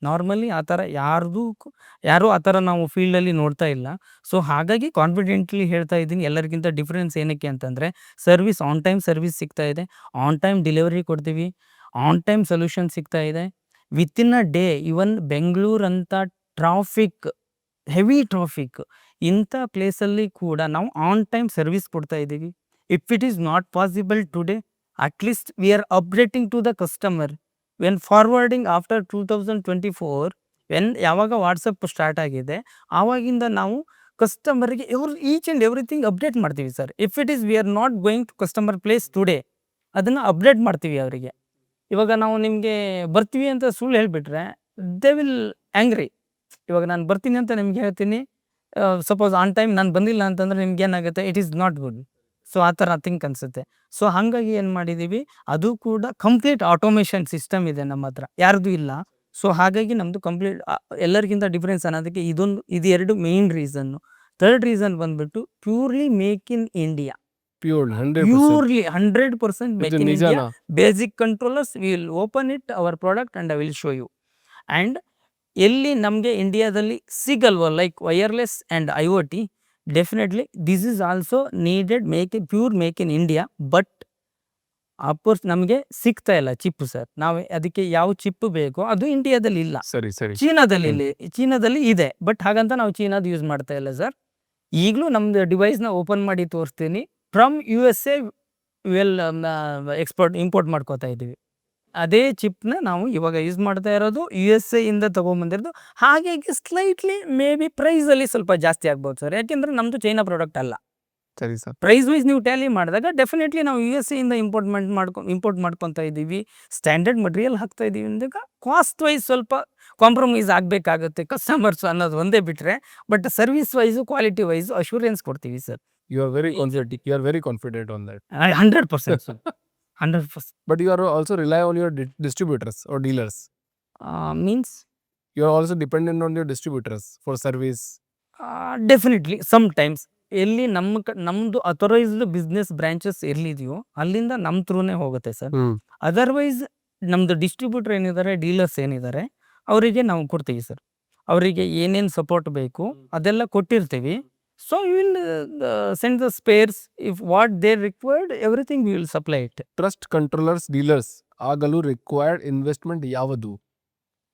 ನಾರ್ಮಲಿ ಆ ಥರ ಯಾರೂ ಆ ಥರ ನಾವು ಫೀಲ್ಡಲ್ಲಿ ನೋಡ್ತಾ ಇಲ್ಲ. ಸೊ ಹಾಗಾಗಿ ಕಾನ್ಫಿಡೆಂಟ್ಲಿ ಹೇಳ್ತಾ ಇದ್ದೀನಿ, ಎಲ್ಲರಿಗಿಂತ ಡಿಫ್ರೆನ್ಸ್ ಏನಕ್ಕೆ ಅಂತಂದರೆ ಸರ್ವಿಸ್ ಆನ್ ಟೈಮ್ ಸರ್ವಿಸ್ ಸಿಗ್ತಾ ಇದೆ, ಆನ್ ಟೈಮ್ ಡೆಲಿವರಿ ಕೊಡ್ತೀವಿ, ಆನ್ ಟೈಮ್ ಸೊಲ್ಯೂಷನ್ ಸಿಗ್ತಾ ಇದೆ. ವಿತಿನ್ ಅ ಡೇ ಇವನ್ ಬೆಂಗಳೂರು ಅಂತ ಟ್ರಾಫಿಕ್, ಹೆವಿ ಟ್ರಾಫಿಕ್ ಇಂಥ ಪ್ಲೇಸಲ್ಲಿ ಕೂಡ ನಾವು ಆನ್ ಟೈಮ್ ಸರ್ವಿಸ್ ಕೊಡ್ತಾ ಇದ್ದೀವಿ. If it is not possible today, at least we are updating to the customer when forwarding after 2024 ಯಾವಾಗ ವಾಟ್ಸಪ್ ಸ್ಟಾರ್ಟ್ ಆಗಿದೆ ಆವಾಗಿಂದ ನಾವು ಕಸ್ಟಮರ್ಗೆ ಈಚ್ ಆ್ಯಂಡ್ ಎವ್ರಿಥಿಂಗ್ ಅಪ್ಡೇಟ್ ಮಾಡ್ತೀವಿ sir. If it is we are not going to customer place today, ಅದನ್ನು update ಮಾಡ್ತೀವಿ ಅವರಿಗೆ. ಇವಾಗ ನಾವು ನಿಮಗೆ ಬರ್ತೀವಿ ಅಂತ ಸುಳ್ಳು ಹೇಳಿಬಿಟ್ರೆ ದೇ ವಿಲ್ ಆ್ಯಂಗ್ರಿ. ಇವಾಗ ನಾನು ಬರ್ತೀನಿ ಅಂತ ನಿಮ್ಗೆ ಹೇಳ್ತೀನಿ, ಸಪೋಸ್ ಆನ್ ಟೈಮ್ ನಾನು ಬಂದಿಲ್ಲ ಅಂತಂದರೆ ನಿಮ್ಗೆ ಏನಾಗುತ್ತೆ, it is not good. So ಆ ಥರ ಥಿಂಕ್ ಅನಿಸುತ್ತೆ. ಸೊ ಹಾಗಾಗಿ ಏನು ಮಾಡಿದ್ದೀವಿ, ಅದು ಕೂಡ ಕಂಪ್ಲೀಟ್ ಆಟೋಮೇಷನ್ ಸಿಸ್ಟಮ್ ಇದೆ ನಮ್ಮ ಹತ್ರ, ಯಾರ್ದು ಇಲ್ಲ. ಸೊ ಹಾಗಾಗಿ ನಮ್ಮದು ಕಂಪ್ಲೀಟ್ ಎಲ್ಲರಿಗಿಂತ ಡಿಫ್ರೆನ್ಸ್ ಅನ್ನೋದಕ್ಕೆ ಇದು 2 ಮೇನ್ ರೀಸನ್ನು. ಥರ್ಡ್ ರೀಸನ್ ಬಂದ್ಬಿಟ್ಟು purely make in India. Purely 100% make in India. Basic controllers we will open it our product and I will show you. And ಎಲ್ಲಿ ನಮಗೆ ಇಂಡಿಯಾದಲ್ಲಿ ಸಿಗಲ್ವೋ like wireless and IoT, definitely this is also needed pure make in India. But of course ನಮಗೆ ಸಿಗ್ತಾ ಇಲ್ಲ ಚಿಪ್ಪು sir. ನಾವು ಅದಕ್ಕೆ ಯಾವ ಚಿಪ್ಪು ಬೇಕೋ ಅದು ಇಂಡಿಯಾದಲ್ಲಿ ಇಲ್ಲ, ಚೀನಾದಲ್ಲಿ ಇದೆ. ಬಟ್ ಹಾಗಂತ ನಾವು ಚೀನಾದ ಯೂಸ್ ಮಾಡ್ತಾ ಇಲ್ಲ ಸರ್. ಈಗಲೂ ನಮ್ಮದು ಡಿವೈಸ್ನ ಓಪನ್ ಮಾಡಿ ತೋರಿಸ್ತೀನಿ. ಫ್ರಮ್ USA ಇಂಪೋರ್ಟ್ ಮಾಡ್ಕೋತಾ ಇದ್ದೀವಿ. ಅದೇ ಚಿಪ್ನ ನಾವು ಇವಾಗ ಯೂಸ್ ಮಾಡ್ತಾ ಇರೋದು USA ಇಂದ ತೊಗೊಂಬಂದಿರೋದು. ಹಾಗಾಗಿ ಸ್ಲೈಟ್ಲಿ ಮೇ ಬಿ ಪ್ರೈಸಲ್ಲಿ ಸ್ವಲ್ಪ ಜಾಸ್ತಿ ಆಗ್ಬೋದು ಸರ್, ಯಾಕೆಂದರೆ ನಮ್ಮದು ಚೈನಾ ಪ್ರಾಡಕ್ಟ್ ಅಲ್ಲ. ಸರಿ ಸರ್. ಪ್ರೈಸ್ ವೈಸ್ ನೀವು ಟ್ಯಾಲಿ ಮಾಡಿದಾಗ ಡೆಫಿನೆಟ್ಲಿ ನಾವು USA ಇಂದ ಇಂಪೋರ್ಟ್ ಮಾಡ್ಕೊತಾ ಇದ್ದೀವಿ, ಸ್ಟ್ಯಾಂಡರ್ಡ್ ಮಟೀರಿಯಲ್ ಹಾಕ್ತಾ ಇದ್ದೀವಿ ಅಂದಾಗ ಕಾಸ್ಟ್ ವೈಸ್ ಸ್ವಲ್ಪ ಕಾಂಪ್ರಮೈಸ್ ಆಗಬೇಕಾಗುತ್ತೆ ಕಸ್ಟಮರ್ಸ್ ಅನ್ನೋದು ಒಂದೇ ಬಿಟ್ಟರೆ. But service wise quality wise assurance ಕೊಡ್ತೀವಿ sir. You are very confident on that. 100% sir, 100%. But you are also rely on your distributors or dealers. Means You are also dependent on your distributors for service. Definitely sometimes ಎಲ್ಲಿ ನಮ್ಮದು authorised business branches ಎಲ್ಲಿದೆಯೋ ಅಲ್ಲಿಂದ ನಮ್ಮ ಥ್ರೂನೇ ಹೋಗುತ್ತೆ sir. Otherwise ನಮ್ಮದು distributor ಏನಿದ್ದಾರೆ, dealers ಏನಿದ್ದಾರೆ, ಅವರಿಗೆ ನಾವು ಕೊಡ್ತೀವಿ ಸರ್. ಅವರಿಗೆ ಏನೇನು ಸಪೋರ್ಟ್ ಬೇಕು ಅದೆಲ್ಲ ಕೊಟ್ಟಿರ್ತೀವಿ. So you will send the spares, if what they required everything we will supply it. Trust controllers dealers ಆಗಲು ರಿಕ್ವೈರ್ಡ್ ಇನ್ವೆಸ್ಟ್ಮೆಂಟ್ ಯಾವುದು?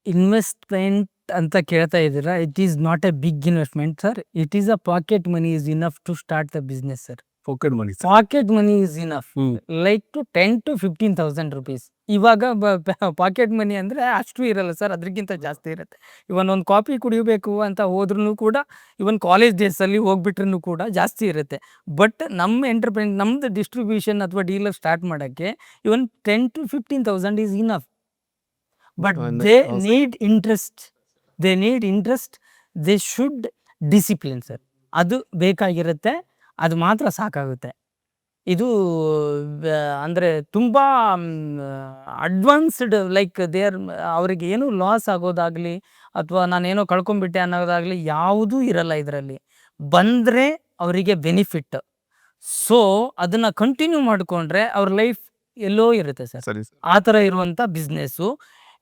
ಇನ್ವೆಸ್ಟ್ಮೆಂಟ್ ಅಂತ ಕೇಳ್ತಾ ಇದ್ದೀರಾ? It is not a big investment sir. It is a pocket money is enough to start the business sir. Pocket money. Pocket money is enough, like to 10,000 to 15,000 rupees. ಇವಾಗ pocket money ಅಂದರೆ ಅಷ್ಟು ಇರಲ್ಲ sir, ಅದಕ್ಕಿಂತ ಜಾಸ್ತಿ ಇರುತ್ತೆ. ಇವನ್ ಒಂದು coffee ಕುಡಿಯಬೇಕು ಅಂತ ಹೋದ್ರೂ ಕೂಡ, ಇವನ್ ಕಾಲೇಜ್ ಡೇಸಲ್ಲಿ ಹೋಗ್ಬಿಟ್ರೂ ಕೂಡ ಜಾಸ್ತಿ ಇರುತ್ತೆ. ಬಟ್ ನಮ್ಮದು ಡಿಸ್ಟ್ರಿಬ್ಯೂಷನ್ ಅಥವಾ ಡೀಲರ್ ಸ್ಟಾರ್ಟ್ ಮಾಡೋಕ್ಕೆ ಇವನ್ 10,000 to 15,000 is enough. But they need interest, they should discipline sir. ಅದು ಬೇಕಾಗಿರುತ್ತೆ, ಅದು ಮಾತ್ರ ಸಾಕಾಗುತ್ತೆ. ಇದು ಅಂದರೆ ತುಂಬ ಅಡ್ವಾನ್ಸ್ಡ್, ಲೈಕ್ ಅವರಿಗೆ ಏನೂ ಲಾಸ್ ಆಗೋದಾಗಲಿ ಅಥವಾ ನಾನೇನೋ ಕಳ್ಕೊಂಬಿಟ್ಟೆ ಅನ್ನೋದಾಗಲಿ ಯಾವುದೂ ಇರಲ್ಲ ಇದರಲ್ಲಿ. ಬಂದರೆ ಅವರಿಗೆ ಬೆನಿಫಿಟ್. ಸೊ ಅದನ್ನು ಕಂಟಿನ್ಯೂ ಮಾಡಿಕೊಂಡ್ರೆ ಅವ್ರ ಲೈಫ್ ಎಲ್ಲೋ ಇರುತ್ತೆ ಸರ್. ಆ ಥರ ಇರುವಂಥ business.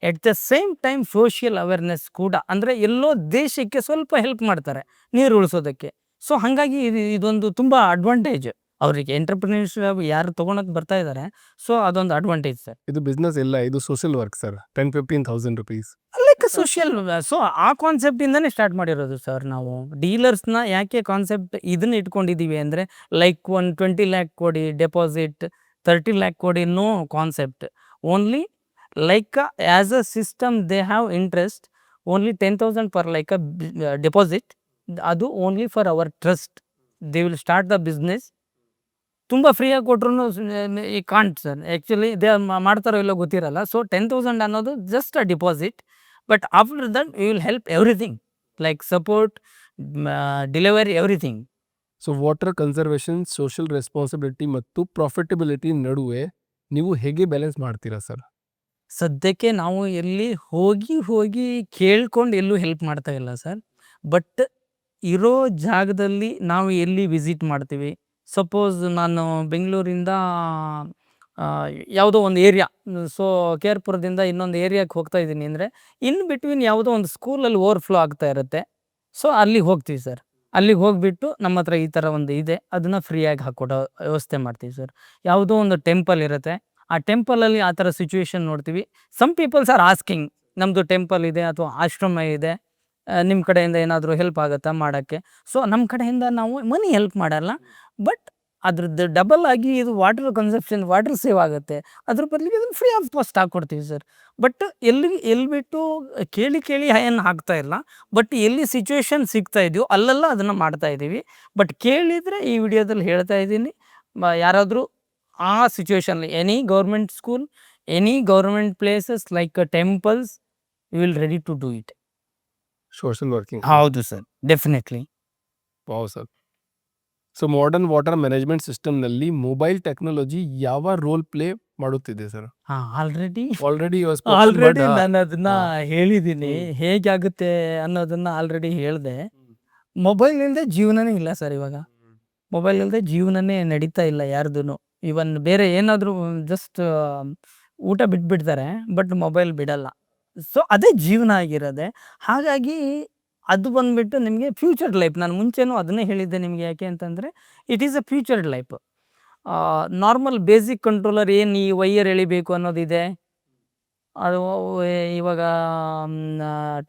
At the same time social awareness ಕೂಡ, ಅಂದರೆ ಎಲ್ಲೋ ದೇಶಕ್ಕೆ ಸ್ವಲ್ಪ ಹೆಲ್ಪ್ ಮಾಡ್ತಾರೆ ನೀರು ಉಳಿಸೋದಕ್ಕೆ. ಸೊ ಹಾಗಾಗಿ ಇದೊಂದು ತುಂಬ ಅಡ್ವಾಂಟೇಜ್ ಅವರಿಗೆ, ಎಂಟರ್ಪ್ರಿನರ್ಶಿಪ್ ಯಾರು ತೊಗೊಳಕ್ಕೆ ಬರ್ತಾ ಇದ್ದಾರೆ. ಸೊ ಅದೊಂದು ಅಡ್ವಾಂಟೇಜ್ ಸರ್. ಇದು ಬಿಸ್ನೆಸ್ ಇಲ್ಲ, ಇದು social work sir. 10,000-15,000 rupees like social. So ಆ ಕಾನ್ಸೆಪ್ಟಿಂದನೇ ಸ್ಟಾರ್ಟ್ ಮಾಡಿರೋದು ಸರ್ ನಾವು. ಡೀಲರ್ಸ್ನ ಯಾಕೆ ಕಾನ್ಸೆಪ್ಟ್ ಇದನ್ನ ಇಟ್ಕೊಂಡಿದ್ದೀವಿ ಅಂದರೆ, ಲೈಕ್ 20 lakh ಕೊಡಿ ಡೆಪಾಸಿಟ್, 30 lakh ಕೊಡಿ, no concept. Only like as a system they have interest, only 10,000 per like a deposit. ಅದು only for our trust. They will start the business. ತುಂಬ ಫ್ರೀಯಾಗಿ ಕೊಟ್ರು ಈ ಕಾಂಟ್ ಸರ್, ಆ್ಯಕ್ಚುಲಿ ದೇ ಮಾಡ್ತಾರೋ ಇಲ್ಲೋ ಗೊತ್ತಿರಲ್ಲ. ಸೊ 10,000 ಅನ್ನೋದು just a deposit. But after that you will help everything, like support, delivery, everything. So water conservation, social responsibility ಮತ್ತು profitability ನಡುವೆ ನೀವು ಹೇಗೆ ಬ್ಯಾಲೆನ್ಸ್ ಮಾಡ್ತೀರಾ ಸರ್? ಸದ್ಯಕ್ಕೆ ನಾವು ಎಲ್ಲಿ ಹೋಗಿ ಕೇಳ್ಕೊಂಡು ಎಲ್ಲೂ ಹೆಲ್ಪ್ ಮಾಡ್ತಾ ಇಲ್ಲ ಸರ್. ಬಟ್ ಇರೋ ಜಾಗದಲ್ಲಿ ನಾವು ಎಲ್ಲಿ ವಿಸಿಟ್ ಮಾಡ್ತೀವಿ, ಸಪೋಸ್ ನಾನು ಬೆಂಗಳೂರಿಂದ ಯಾವುದೋ ಒಂದು ಏರಿಯಾ, ಸೊ ಕೆ ಆರ್ ಪುರದಿಂದ ಇನ್ನೊಂದು ಏರಿಯಾಕ್ಕೆ ಹೋಗ್ತಾ ಇದ್ದೀನಿ ಅಂದರೆ, ಇನ್ ಬಿಟ್ವೀನ್ ಯಾವುದೋ ಒಂದು ಸ್ಕೂಲಲ್ಲಿ ಓವರ್‌ಫ್ಲೋ ಆಗ್ತಾ ಇರುತ್ತೆ. ಸೊ ಅಲ್ಲಿಗೆ ಹೋಗ್ತೀವಿ ಸರ್. ಅಲ್ಲಿಗೆ ಹೋಗ್ಬಿಟ್ಟು ನಮ್ಮ ಹತ್ರ ಈ ಥರ ಒಂದು ಇದೆ, ಅದನ್ನ ಫ್ರೀಯಾಗಿ ಹಾಕ್ಕೊಡೋ ವ್ಯವಸ್ಥೆ ಮಾಡ್ತೀವಿ ಸರ್. ಯಾವುದೋ ಒಂದು ಟೆಂಪಲ್ ಇರುತ್ತೆ, ಆ ಟೆಂಪಲಲ್ಲಿ ಆ ಥರ ಸಿಚುವೇಶನ್ ನೋಡ್ತೀವಿ. ಸಮ್ ಪೀಪಲ್ಸ್ ಆರ್ ಆಸ್ಕಿಂಗ್, ನಮ್ಮದು ಟೆಂಪಲ್ ಇದೆ ಅಥವಾ ಆಶ್ರಮ ಇದೆ, ನಿಮ್ಮ ಕಡೆಯಿಂದ ಏನಾದರೂ ಹೆಲ್ಪ್ ಆಗುತ್ತಾ ಮಾಡೋಕ್ಕೆ? ಸೊ ನಮ್ಮ ಕಡೆಯಿಂದ ನಾವು ಮನಿ ಹೆಲ್ಪ್ ಮಾಡಲ್ಲ, ಬಟ್ ಅದ್ರದ್ದು ಡಬಲ್ ಆಗಿ ಇದು ವಾಟರ್ ಕನ್ಸಂಪ್ಷನ್, ವಾಟರ್ ಸೇವ್ ಆಗುತ್ತೆ. ಅದ್ರ ಬದಲಿಗೆ ಅದನ್ನು ಫ್ರೀ ಆಫ್ ಕಾಸ್ಟ್ ಹಾಕ್ಕೊಡ್ತೀವಿ ಸರ್. ಬಟ್ ಎಲ್ಲಿ ಬಿಟ್ಟು ಕೇಳಿ ಏನು ಹಾಕ್ತಾ ಇಲ್ಲ. ಬಟ್ ಎಲ್ಲಿ ಸಿಚುವೇಶನ್ ಸಿಗ್ತಾ ಇದೆಯೋ ಅಲ್ಲೆಲ್ಲ ಅದನ್ನು ಮಾಡ್ತಾ ಇದ್ದೀವಿ. ಬಟ್ ಕೇಳಿದರೆ ಈ ವಿಡಿಯೋದಲ್ಲಿ ಹೇಳ್ತಾ ಇದ್ದೀನಿ, ಯಾರಾದರೂ ಆ ಸಿಚುವೇಶನ್ಲಿ any government school, any government places like temples, we will ready to do it. Social working. ಹೌದು sir, definitely. Wow sir. So modern water management ಸಿಸ್ಟಮ್ನಲ್ಲಿ ಮೊಬೈಲ್ ಟೆಕ್ನಾಲಜಿ ಯಾವ ರೋಲ್ ಪ್ಲೇ ಮಾಡುತ್ತಿದೆ ಸರ್? ಆಲ್ರೆಡಿ ನಾನು ಅದನ್ನ ಹೇಳಿದ್ದೀನಿ, ಹೇಗಾಗುತ್ತೆ ಅನ್ನೋದನ್ನ ಆಲ್ರೆಡಿ ಹೇಳಿದೆ. ಮೊಬೈಲ್ ಇಲ್ಲದೆ ಜೀವನನೇ ಇಲ್ಲ ಸರ್. ಇವಾಗ ಮೊಬೈಲ್ ಇಲ್ಲದೆ ಜೀವನನೇ ನಡೀತಾ ಇಲ್ಲ ಯಾರ್ದು. ಇವನ್ ಬೇರೆ ಏನಾದರೂ ಜಸ್ಟ್ ಊಟ ಬಿಟ್ಬಿಡ್ತಾರೆ, ಬಟ್ ಮೊಬೈಲ್ ಬಿಡಲ್ಲ. ಸೊ ಅದೇ ಜೀವನ ಆಗಿರೋದೆ. ಹಾಗಾಗಿ ಅದು ಬಂದ್ಬಿಟ್ಟು ನಿಮಗೆ ಫ್ಯೂಚರ್ಡ್ ಲೈಫ್. ನಾನು ಮುಂಚೆನೂ ಅದನ್ನೇ ಹೇಳಿದ್ದೆ ನಿಮಗೆ. ಯಾಕೆ ಅಂತಂದರೆ it is a futured life. Normal basic controller ಏನು ಈ ವೈಯರ್ ಎಳಿಬೇಕು ಅನ್ನೋದಿದೆ, ಅದು ಇವಾಗ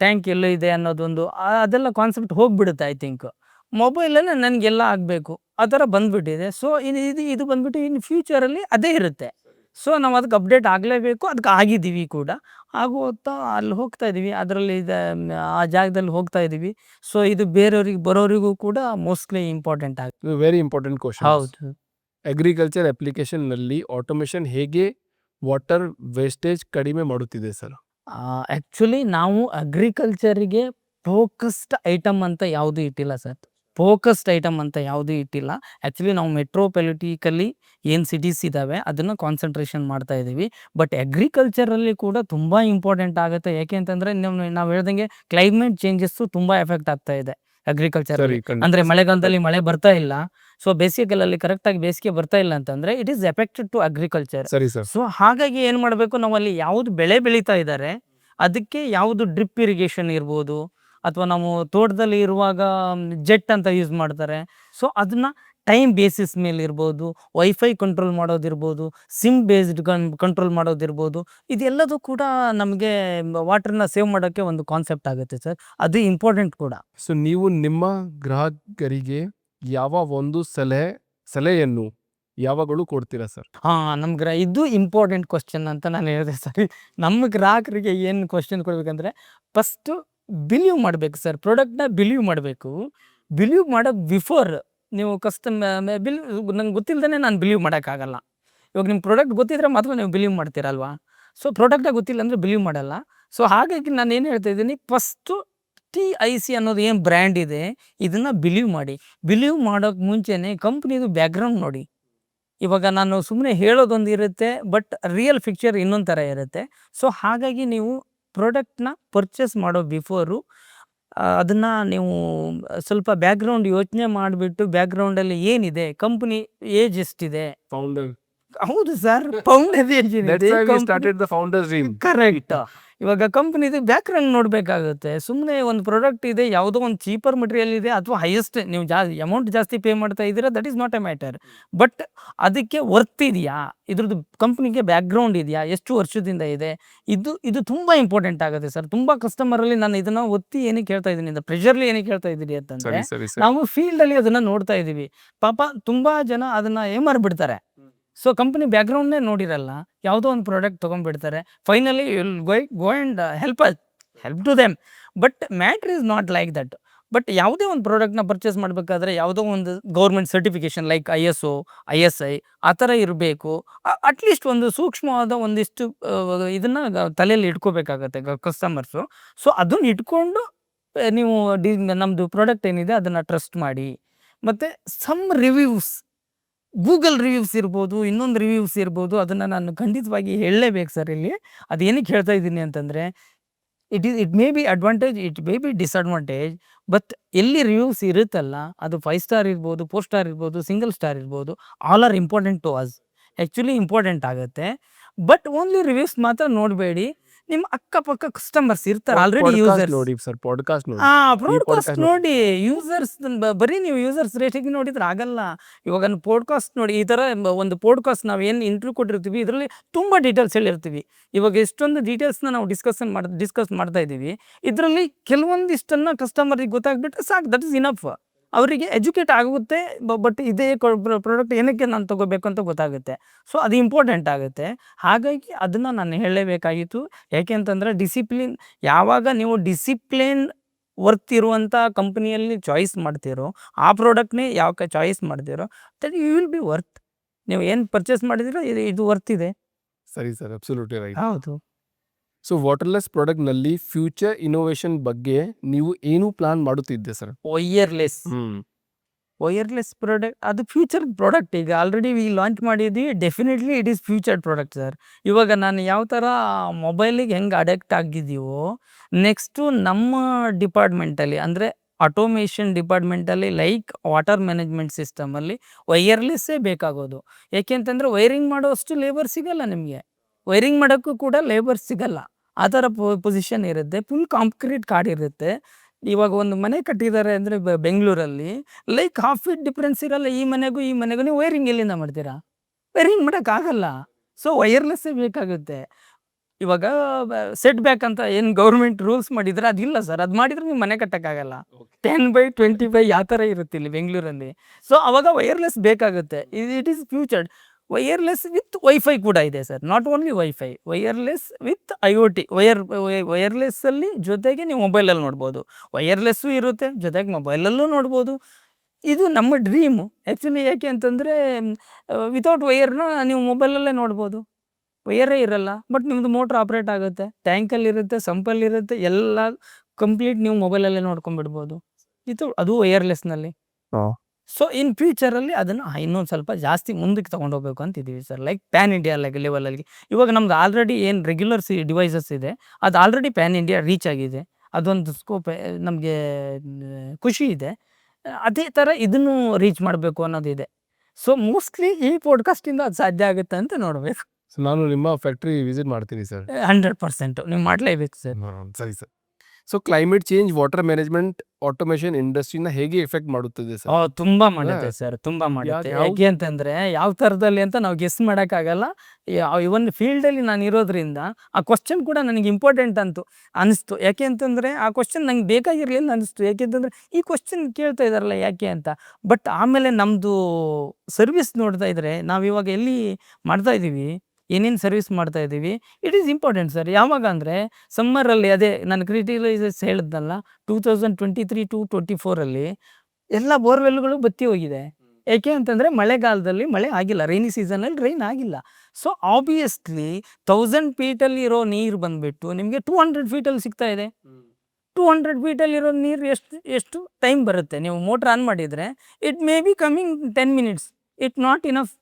ಟ್ಯಾಂಕ್ ಎಲ್ಲೋ ಇದೆ ಅನ್ನೋದೊಂದು ಅದೆಲ್ಲ ಕಾನ್ಸೆಪ್ಟ್ ಹೋಗ್ಬಿಡುತ್ತೆ. ಐ ಥಿಂಕ್ ಮೊಬೈಲಲ್ಲೇ ನನಗೆಲ್ಲ ಆಗಬೇಕು ಆ ಥರ ಬಂದ್ಬಿಟ್ಟಿದೆ. ಸೊ ಇದು ಬಂದ್ಬಿಟ್ಟು ಇನ್ ಫ್ಯೂಚರಲ್ಲಿ ಅದೇ ಇರುತ್ತೆ. ಸೊ ನಾವು ಅದಕ್ಕೆ ಅಪ್ಡೇಟ್ ಆಗಲೇಬೇಕು, ಅದಕ್ಕೆ ಆಗಿದ್ದೀವಿ ಕೂಡ. ಹೋಗ್ತಾ ಅಲ್ಲಿ ಹೋಗ್ತಾ ಇದ್ದೀವಿ, ಅದರಲ್ಲಿ ಆ ಜಾಗದಲ್ಲಿ ಹೋಗ್ತಾ ಇದ್ದೀವಿ. ಸೊ ಇದು ಬೇರೆಯವ್ರಿಗೆ ಬರೋರಿಗೂ ಕೂಡ ಮೋಸ್ಟ್ಲಿ ಇಂಪಾರ್ಟೆಂಟ್ ಆಗುತ್ತೆ. Very important question. ಹೌದು. ಅಗ್ರಿಕಲ್ಚರ್ ಅಪ್ಲಿಕೇಶನ್ನಲ್ಲಿ ಆಟೋಮೇಷನ್ ಹೇಗೆ ವಾಟರ್ ವೇಸ್ಟೇಜ್ ಕಡಿಮೆ ಮಾಡುತ್ತಿದೆ ಸರ್? ಆ್ಯಕ್ಚುಲಿ ನಾವು ಅಗ್ರಿಕಲ್ಚರಿಗೆ ಫೋಕಸ್ಡ್ ಐಟಮ್ ಅಂತ ಯಾವುದೂ ಇಟ್ಟಿಲ್ಲ ಸರ್. ಫೋಕಸ್ಡ್ ಐಟಮ್ ಅಂತ ಯಾವುದೂ ಇಟ್ಟಿಲ್ಲ. ಆ್ಯಕ್ಚುಲಿ ನಾವು ಮೆಟ್ರೋಪಾಲಿಟಿಕಲಿ ಏನು ಸಿಟೀಸ್ ಇದ್ದಾವೆ ಅದನ್ನು ಕಾನ್ಸಂಟ್ರೇಷನ್ ಮಾಡ್ತಾ ಇದ್ದೀವಿ. ಬಟ್ ಅಗ್ರಿಕಲ್ಚರಲ್ಲಿ ಕೂಡ ತುಂಬ ಇಂಪಾರ್ಟೆಂಟ್ ಆಗುತ್ತೆ. ಯಾಕೆ ಅಂತಂದರೆ ನಾವು ಹೇಳ್ದಂಗೆ ಕ್ಲೈಮೇಟ್ ಚೇಂಜಸ್ಸು ತುಂಬ ಎಫೆಕ್ಟ್ ಆಗ್ತಾ ಇದೆ ಅಗ್ರಿಕಲ್ಚರಲ್ಲಿ. ಅಂದರೆ ಮಳೆಗಾಲದಲ್ಲಿ ಮಳೆ ಬರ್ತಾ ಇಲ್ಲ, ಸೊ ಬೇಸಿಗೆಗಾಲದಲ್ಲಿ ಕರೆಕ್ಟಾಗಿ ಬೇಸಿಗೆ ಬರ್ತಾ ಇಲ್ಲ ಅಂತಂದರೆ it is affected to agriculture. ಸರಿ ಸರ್. ಸೊ ಹಾಗಾಗಿ ಏನು ಮಾಡಬೇಕು, ನಾವು ಅಲ್ಲಿ ಯಾವುದು ಬೆಳೆ ಬೆಳೀತಾ ಇದ್ದಾರೆ ಅದಕ್ಕೆ ಯಾವುದು ಡ್ರಿಪ್ ಇರಿಗೇಷನ್ ಇರ್ಬೋದು, ಅಥವಾ ನಾವು ತೋಟದಲ್ಲಿ ಇರುವಾಗ ಜೆಟ್ ಅಂತ ಯೂಸ್ ಮಾಡ್ತಾರೆ. ಸೊ ಅದನ್ನ ಟೈಮ್ ಬೇಸಿಸ್ ಮೇಲೆ ಇರ್ಬೋದು, ವೈಫೈ ಕಂಟ್ರೋಲ್ ಮಾಡೋದಿರ್ಬೋದು, ಸಿಮ್ ಬೇಸ್ಡ್ ಕಂಟ್ರೋಲ್ ಮಾಡೋದಿರ್ಬೋದು, ಇದೆಲ್ಲದೂ ಕೂಡ ನಮಗೆ ವಾಟರ್ನ ಸೇವ್ ಮಾಡೋಕ್ಕೆ ಒಂದು ಕಾನ್ಸೆಪ್ಟ್ ಆಗುತ್ತೆ ಸರ್. ಅದು ಇಂಪಾರ್ಟೆಂಟ್ ಕೂಡ. ಸೊ ನೀವು ನಿಮ್ಮ ಗ್ರಾಹಕರಿಗೆ ಯಾವ ಒಂದು ಸಲಹೆಯನ್ನು ಯಾವಾಗಲೂ ಕೊಡ್ತೀರಾ ಸರ್? ನಮ್ಗೆ ಇದು ಇಂಪಾರ್ಟೆಂಟ್ ಕ್ವಶನ್ ಅಂತ ನಾನು ಹೇಳಿದೆ ಸರ್. ನಮ್ಮ ಗ್ರಾಹಕರಿಗೆ ಏನು ಕ್ವಶನ್ ಕೊಡ್ಬೇಕಂದ್ರೆ, ಫಸ್ಟು ಬಿಲೀವ್ ಮಾಡಬೇಕು ಸರ್. ಪ್ರಾಡಕ್ಟ್ನ ಬಿಲೀವ್ ಮಾಡಬೇಕು. ಬಿಲೀವ್ ಮಾಡೋ ಬಿಫೋರ್ ನೀವು ನಂಗೆ ಗೊತ್ತಿಲ್ಲದೇ ನಾನು ಬಿಲೀವ್ ಮಾಡೋಕ್ಕಾಗಲ್ಲ. ಇವಾಗ ನಿಮ್ಮ ಪ್ರಾಡಕ್ಟ್ ಗೊತ್ತಿದ್ರೆ ಮಾತ್ರ ನೀವು ಬಿಲೀವ್ ಮಾಡ್ತೀರಲ್ವಾ. ಸೊ ಪ್ರಾಡಕ್ಟಾಗಿ ಗೊತ್ತಿಲ್ಲ ಅಂದರೆ ಬಿಲೀವ್ ಮಾಡಲ್ಲ. ಸೊ ಹಾಗಾಗಿ ನಾನು ಏನು ಹೇಳ್ತಾ ಇದ್ದೀನಿ, ಫಸ್ಟು TIC ಅನ್ನೋದು ಏನು ಬ್ರ್ಯಾಂಡ್ ಇದೆ ಇದನ್ನು ಬಿಲೀವ್ ಮಾಡಿ. ಬಿಲೀವ್ ಮಾಡೋಕ್ಕೆ ಮುಂಚೆನೇ ಕಂಪ್ನಿದು ಬ್ಯಾಕ್ಗ್ರೌಂಡ್ ನೋಡಿ. ಇವಾಗ ನಾನು ಸುಮ್ಮನೆ ಹೇಳೋದೊಂದು ಇರುತ್ತೆ, ಬಟ್ ರಿಯಲ್ ಪಿಕ್ಚರ್ ಇನ್ನೊಂದು ಥರ ಇರುತ್ತೆ. ಸೊ ಹಾಗಾಗಿ ನೀವು ಪ್ರಾಡಕ್ಟ್ನ ಪರ್ಚೇಸ್ ಮಾಡೋ ಬಿಫೋರು ಅದನ್ನು ನೀವು ಸ್ವಲ್ಪ ಬ್ಯಾಕ್ಗ್ರೌಂಡ್ ಯೋಚನೆ ಮಾಡಿಬಿಟ್ಟು, ಬ್ಯಾಕ್ಗ್ರೌಂಡಲ್ಲಿ ಏನಿದೆ, ಕಂಪ್ನಿ ಏಜ್ ಎಷ್ಟಿದೆ. ಫೌಂಡರ್. ಹೌದು ಸರ್, ಫೌಂಡರ್ ಏಜ್ ಕರೆಕ್ಟ್. ಇವಾಗ ಕಂಪ್ನಿದು ಬ್ಯಾಕ್ಗ್ರೌಂಡ್ ನೋಡಬೇಕಾಗುತ್ತೆ. ಸುಮ್ಮನೆ ಒಂದು ಪ್ರಾಡಕ್ಟ್ ಇದೆ, ಯಾವುದೋ ಒಂದು ಚೀಪರ್ ಮಟೀರಿಯಲ್ ಇದೆ, ಅಥವಾ ಹೈಯೆಸ್ಟ್ ನೀವು ಅಮೌಂಟ್ ಜಾಸ್ತಿ ಪೇ ಮಾಡ್ತಾ ಇದ್ದೀರಾ, that is not A matter. But ಅದಕ್ಕೆ ವರ್ತ್ ಇದೆಯಾ, ಇದ್ರದ್ದು ಕಂಪ್ನಿಗೆ ಬ್ಯಾಕ್ಗ್ರೌಂಡ್ ಇದೆಯಾ, ಎಷ್ಟು ವರ್ಷದಿಂದ ಇದೆ, ಇದು ತುಂಬ ಇಂಪಾರ್ಟೆಂಟ್ ಆಗುತ್ತೆ ಸರ್. ತುಂಬ ಕಸ್ಟಮರಲ್ಲಿ ನಾನು ಇದನ್ನು ಒತ್ತಿ ಏನಕ್ಕೆ ಹೇಳ್ತಾ ಇದ್ದೀನಿ, ಪ್ರೆಷರ್ಲಿ ಏನಕ್ಕೆ ಹೇಳ್ತಾ ಇದ್ದೀನಿ ಅಂತಂದರೆ, ನಾವು ಫೀಲ್ಡಲ್ಲಿ ಅದನ್ನು ನೋಡ್ತಾ ಇದ್ದೀವಿ. ಪಾಪ ತುಂಬ ಜನ ಅದನ್ನು ಏಮಾರ್ಬಿಡ್ತಾರೆ. ಸೊ ಕಂಪ್ನಿ ಬ್ಯಾಕ್ಗ್ರೌಂಡ್ನೇ ನೋಡಿರಲ್ಲ, ಯಾವುದೋ ಒಂದು ಪ್ರಾಡಕ್ಟ್ ತೊಗೊಂಡ್ಬಿಡ್ತಾರೆ. Finally you will go and help to them. But matter is not like that. But ಯಾವುದೇ ಒಂದು ಪ್ರಾಡಕ್ಟ್ನ ಪರ್ಚೇಸ್ ಮಾಡಬೇಕಾದ್ರೆ ಯಾವುದೋ ಒಂದು government certification like ISO, ISI ಆ ಥರ ಇರಬೇಕು. ಅಟ್ಲೀಸ್ಟ್ ಒಂದು ಸೂಕ್ಷ್ಮವಾದ ಒಂದಿಷ್ಟು ಇದನ್ನು ತಲೆಯಲ್ಲಿ ಇಟ್ಕೋಬೇಕಾಗತ್ತೆ ಕಸ್ಟಮರ್ಸು. ಸೊ ಅದನ್ನು ಇಟ್ಕೊಂಡು ನೀವು ನಮ್ಮದು ಪ್ರಾಡಕ್ಟ್ ಏನಿದೆ ಅದನ್ನು ಟ್ರಸ್ಟ್ ಮಾಡಿ. ಮತ್ತು ಸಮ್ ರಿವ್ಯೂಸ್, ಗೂಗಲ್ ರಿವ್ಯೂಸ್ ಇರ್ಬೋದು, ಇನ್ನೊಂದು ರಿವ್ಯೂಸ್ ಇರ್ಬೋದು, ಅದನ್ನು ನಾನು ಖಂಡಿತವಾಗಿ ಹೇಳಲೇಬೇಕು ಸರ್ ಇಲ್ಲಿ. ಅದೇನಕ್ಕೆ ಹೇಳ್ತಾ ಇದ್ದೀನಿ ಅಂತಂದರೆ, it may be advantage, it may be disadvantage, but ಎಲ್ಲಿ ರಿವ್ಯೂಸ್ ಇರುತ್ತಲ್ಲ ಅದು 5 ಸ್ಟಾರ್ ಇರ್ಬೋದು, 4 ಸ್ಟಾರ್ ಇರ್ಬೋದು, ಸಿಂಗಲ್ ಸ್ಟಾರ್ ಇರ್ಬೋದು, all are important to us. Actually important ಆಗುತ್ತೆ. ಬಟ್ ಓನ್ಲಿ ರಿವ್ಯೂಸ್ ಮಾತ್ರ ನೋಡಬೇಡಿ. ನಿಮ್ಮ ಅಕ್ಕಪಕ್ಕ ಕಸ್ಟಮರ್ಸ್ ಇರ್ತಾರೆ ಆಲ್ರೆಡಿ, ಯೂಸರ್ಸ್ ನೋಡಿ ಸರ್, ಪಾಡ್ಕಾಸ್ಟ್ ನೋಡಿ. ಪಾಡ್ಕಾಸ್ಟ್ ನೋಡಿ. ಯೂಸರ್ಸ್ ಬರೀ ನೀವು ಯೂಸರ್ಸ್ ರೇಟಿಂಗ್ ನೋಡಿದ್ರೆ ಆಗಲ್ಲ. ಇವಾಗ ಪಾಡ್ಕಾಸ್ಟ್ ನೋಡಿ, ಈ ಥರ ಒಂದು ಪಾಡ್ಕಾಸ್ಟ್ ನಾವು ಏನು ಇಂಟರ್ವ್ಯೂ ಕೊಟ್ಟಿರ್ತೀವಿ, ಇದರಲ್ಲಿ ತುಂಬ ಡೀಟೇಲ್ಸ್ ಹೇಳಿರ್ತೀವಿ. ಇವಾಗ ಎಷ್ಟೊಂದು ಡೀಟೇಲ್ಸ್ನ ನಾವು ಡಿಸ್ಕಸ್ ಮಾಡ್ತಾ ಇದ್ದೀವಿ. ಇದರಲ್ಲಿ ಕೆಲವೊಂದಿಷ್ಟನ್ನು ಕಸ್ಟಮರಿಗೆ ಗೊತ್ತಾಗ್ಬಿಟ್ರೆ ಸಾಕು, ದಟ್ ಇಸ್ ಇನಫ್. ಅವರಿಗೆ ಎಜುಕೇಟ್ ಆಗುತ್ತೆ. ಬಟ್ ಇದೇ ಪ್ರಾಡಕ್ಟ್ ಏನಕ್ಕೆ ನಾನು ತೊಗೋಬೇಕು ಅಂತ ಗೊತ್ತಾಗುತ್ತೆ. ಸೊ ಅದು ಇಂಪಾರ್ಟೆಂಟ್ ಆಗುತ್ತೆ. ಹಾಗಾಗಿ ಅದನ್ನು ನಾನು ಹೇಳಲೇಬೇಕಾಗಿತ್ತು. ಯಾಕೆ ಅಂತಂದರೆ ಡಿಸಿಪ್ಲಿನ್, ಯಾವಾಗ ನೀವು ಡಿಸಿಪ್ಲಿನ್ ವರ್ತ್ ಇರುವಂಥ ಕಂಪ್ನಿಯಲ್ಲಿ ಚಾಯ್ಸ್ ಮಾಡ್ತೀರೋ, ಆ ಪ್ರಾಡಕ್ಟ್ನೇ ಯಾವ ಚಾಯ್ಸ್ ಮಾಡ್ತೀರೋ, that you will be worth. ನೀವು ಏನು ಪರ್ಚೇಸ್ ಮಾಡಿದಿರೋ ಇದು ವರ್ತ್ ಇದೆ. ಸರಿ ಸರ್, ಅಬ್ಸಲ್ಯೂಟ್ಲಿ ರೈಟ್. ಹೌದು. ಸೊ ವಾಟರ್ಲೆಸ್ ಪ್ರಾಡಕ್ಟ್ನಲ್ಲಿ ಫ್ಯೂಚರ್ ಇನೋವೇಷನ್ ಬಗ್ಗೆ ನೀವು ಏನು ಪ್ಲಾನ್ ಮಾಡುತ್ತಿದ್ದೆ ಸರ್? ವೈರ್ಲೆಸ್ ಪ್ರಾಡಕ್ಟ್ ಅದು ಫ್ಯೂಚರ್ ಪ್ರಾಡಕ್ಟ್. ಈಗ ಆಲ್ರೆಡಿ ಲಾಂಚ್ ಮಾಡಿದ್ವಿ. Definitely it is future product sir. ಇವಾಗ ನಾನು ಯಾವ ಥರ ಮೊಬೈಲಿಗೆ ಹೆಂಗೆ ಅಡಕ್ಟ್ ಆಗಿದ್ದೀವೋ, ನೆಕ್ಸ್ಟು ನಮ್ಮ ಡಿಪಾರ್ಟ್ಮೆಂಟಲ್ಲಿ ಅಂದರೆ ಆಟೋಮೇಷನ್ ಡಿಪಾರ್ಟ್ಮೆಂಟಲ್ಲಿ, ಲೈಕ್ ವಾಟರ್ ಮ್ಯಾನೇಜ್ಮೆಂಟ್ ಸಿಸ್ಟಮಲ್ಲಿ ವೈರ್ಲೆಸ್ಸೇ ಬೇಕಾಗೋದು. ಏಕೆ ಅಂತಂದರೆ ವೈರಿಂಗ್ ಮಾಡೋಷ್ಟು ಲೇಬರ್ ಸಿಗಲ್ಲ ನಿಮಗೆ. ವೈರಿಂಗ್ ಮಾಡೋಕ್ಕೂ ಕೂಡ ಲೇಬರ್ ಸಿಗಲ್ಲ. ಆ ಥರ ಪೊಸಿಷನ್ ಇರುತ್ತೆ. ಫುಲ್ ಕಾಂಕ್ರೀಟ್ ಕಾಡ್ ಇರುತ್ತೆ. ಇವಾಗ ಒಂದು ಮನೆ ಕಟ್ಟಿದ್ದಾರೆ ಅಂದರೆ ಬೆಂಗಳೂರಲ್ಲಿ, ಲೈಕ್ ಹಾಫ್ ಫೀಟ್ ಡಿಫ್ರೆನ್ಸ್ ಇರಲ್ಲ ಈ ಮನೆಗೂ ಈ ಮನೆಗೂ. ನೀವು ವೈರಿಂಗ್ ಎಲ್ಲಿಂದ ಮಾಡ್ತೀರಾ? ವೈರಿಂಗ್ ಮಾಡೋಕ್ಕಾಗಲ್ಲ. ಸೊ ವೈರ್ಲೆಸ್ಸೇ ಬೇಕಾಗುತ್ತೆ. ಇವಾಗ ಸೆಟ್ ಬ್ಯಾಕ್ ಅಂತ ಏನು ಗೌರ್ಮೆಂಟ್ ರೂಲ್ಸ್ ಮಾಡಿದರೆ ಅದಿಲ್ಲ ಸರ್. ಅದು ಮಾಡಿದರೆ ನೀವು ಮನೆ ಕಟ್ಟೋಕ್ಕಾಗಲ್ಲ. 10/25 ಯಾವ ಥರ ಇರುತ್ತೆ ಇಲ್ಲಿ ಬೆಂಗಳೂರಲ್ಲಿ. ಸೊ ಅವಾಗ ವೈರ್ಲೆಸ್ ಬೇಕಾಗುತ್ತೆ. It is future. Wireless with wifi ಕೂಡ ಇದೆ sir. Not only wifi, wireless with IoT. ವೈರ್ಲೆಸ್ಸಲ್ಲಿ ಜೊತೆಗೆ ನೀವು ಮೊಬೈಲಲ್ಲಿ ನೋಡ್ಬೋದು. ವೈರ್ಲೆಸ್ಸು ಇರುತ್ತೆ, ಜೊತೆಗೆ ಮೊಬೈಲಲ್ಲೂ ನೋಡ್ಬೋದು. ಇದು ನಮ್ಮ ಡ್ರೀಮು ಆ್ಯಕ್ಚುಲಿ. ಯಾಕೆ ಅಂತಂದರೆ ವಿತೌಟ್ ವೈರ್ನ ನೀವು ಮೊಬೈಲಲ್ಲೇ ನೋಡ್ಬೋದು. ವೈರೇ ಇರಲ್ಲ, ಬಟ್ ನಿಮ್ಮದು ಮೋಟ್ರ್ ಆಪ್ರೇಟ್ ಆಗುತ್ತೆ, ಟ್ಯಾಂಕಲ್ಲಿರುತ್ತೆ, ಸಂಪಲ್ಲಿರುತ್ತೆ, ಎಲ್ಲ ಕಂಪ್ಲೀಟ್ ನೀವು ಮೊಬೈಲಲ್ಲೇ ನೋಡ್ಕೊಂಡ್ಬಿಡ್ಬೋದು. ಅದು ವೈರ್ಲೆಸ್ನಲ್ಲಿ. ಸೊ ಇನ್ ಫ್ಯೂಚರಲ್ಲಿ ಅದನ್ನು ಇನ್ನೊಂದು ಸ್ವಲ್ಪ ಜಾಸ್ತಿ ಮುಂದಕ್ಕೆ ತೊಗೊಂಡೋಗ್ಬೇಕು ಅಂತಿದ್ದೀವಿ ಸರ್. ಲೈಕ್ ಪ್ಯಾನ್ ಇಂಡಿಯಾ ಲೆವೆಲಲ್ಲಿ. ಇವಾಗ ನಮ್ದು ಆಲ್ರೆಡಿ ಏನು ರೆಗ್ಯುಲರ್ ಡಿವೈಸಸ್ ಇದೆ, ಅದು ಆಲ್ರೆಡಿ ಪ್ಯಾನ್ ಇಂಡಿಯಾ ರೀಚ್ ಆಗಿದೆ. ಅದೊಂದು ಸ್ಕೋಪ್ ನಮಗೆ ಖುಷಿ ಇದೆ. ಅದೇ ಥರ ಇದನ್ನು ರೀಚ್ ಮಾಡಬೇಕು ಅನ್ನೋದಿದೆ. ಸೊ ಮೋಸ್ಟ್ಲಿ ಈ ಪಾಡ್ಕಾಸ್ಟಿಂದ ಅದು ಸಾಧ್ಯ ಆಗುತ್ತೆ ಅಂತ ನೋಡಬೇಕು. ಸೊ ನಾನು ನಿಮ್ಮ ಫ್ಯಾಕ್ಟ್ರಿ ವಿಸಿಟ್ ಮಾಡ್ತೀನಿ ಸರ್. 100% ನೀವು ಮಾಡಲೇಬೇಕು ಸರ್. ಸರಿ sir. So climate change water management automation ಇಂಡಸ್ಟ್ರಿನ ಹೇಗೆ ಎಫೆಕ್ಟ್ ಮಾಡುತ್ತದೆ ಸರ್? ತುಂಬ ಮಾಡುತ್ತೆ ಸರ್, ತುಂಬ ಮಾಡುತ್ತೆ. ಯಾಕೆ ಅಂತಂದರೆ ಯಾವ ಥರದಲ್ಲಿ ಅಂತ ನಾವು ಗೆಸ್ ಮಾಡೋಕ್ಕಾಗಲ್ಲ. ಇವನ್ ಫೀಲ್ಡಲ್ಲಿ ನಾನು ಇರೋದ್ರಿಂದ ಆ ಕ್ವಶನ್ ಕೂಡ ನನಗೆ ಇಂಪಾರ್ಟೆಂಟ್ ಅಂತು ಅನಿಸ್ತು. ಯಾಕೆ ಅಂತಂದರೆ ಆ ಕ್ವಶನ್ ನಂಗೆ ಬೇಕಾಗಿರಲಿಲ್ಲ ಅನಿಸ್ತು. ಯಾಕೆ ಅಂತಂದರೆ ಈ ಕ್ವಶನ್ ಕೇಳ್ತಾ ಇದ್ದಾರಲ್ಲ ಯಾಕೆ ಅಂತ. ಬಟ್ ಆಮೇಲೆ ನಮ್ಮದು ಸರ್ವಿಸ್ ನೋಡ್ತಾ ಇದ್ದರೆ, ನಾವು ಇವಾಗ ಎಲ್ಲಿ ಮಾಡ್ತಾ ಇದ್ದೀವಿ, ಏನೇನು ಸರ್ವಿಸ್ ಮಾಡ್ತಾ ಇದ್ದೀವಿ, ಇಟ್ ಈಸ್ ಇಂಪಾರ್ಟೆಂಟ್ ಸರ್. ಯಾವಾಗ ಅಂದರೆ ಸಮ್ಮರಲ್ಲಿ, ಅದೇ ನಾನು ಕ್ರಿಟಿಕಲೈಸಸ್ ಹೇಳಿದ್ನಲ್ಲ, 2023-24 ಎಲ್ಲ ಬೋರ್ವೆಲ್ಗಳು ಬತ್ತಿ ಹೋಗಿದೆ. ಏಕೆ ಅಂತಂದರೆ ಮಳೆಗಾಲದಲ್ಲಿ ಮಳೆ ಆಗಿಲ್ಲ, ರೈನಿ ಸೀಸನಲ್ಲಿ ರೈನ್ ಆಗಿಲ್ಲ. ಸೊ ಆಬ್ವಿಯಸ್ಲಿ 1000 ಫೀಟಲ್ಲಿ ಇರೋ ನೀರು ಬಂದುಬಿಟ್ಟು ನಿಮಗೆ 200 ಫೀಟಲ್ಲಿ ಸಿಗ್ತಾ ಇದೆ. 200 ಫೀಟಲ್ಲಿರೋ ನೀರು ಎಷ್ಟು ಟೈಮ್ ಬರುತ್ತೆ? ನೀವು ಮೋಟ್ರ್ ಆನ್ ಮಾಡಿದರೆ it may be coming 10 minutes, it not enough.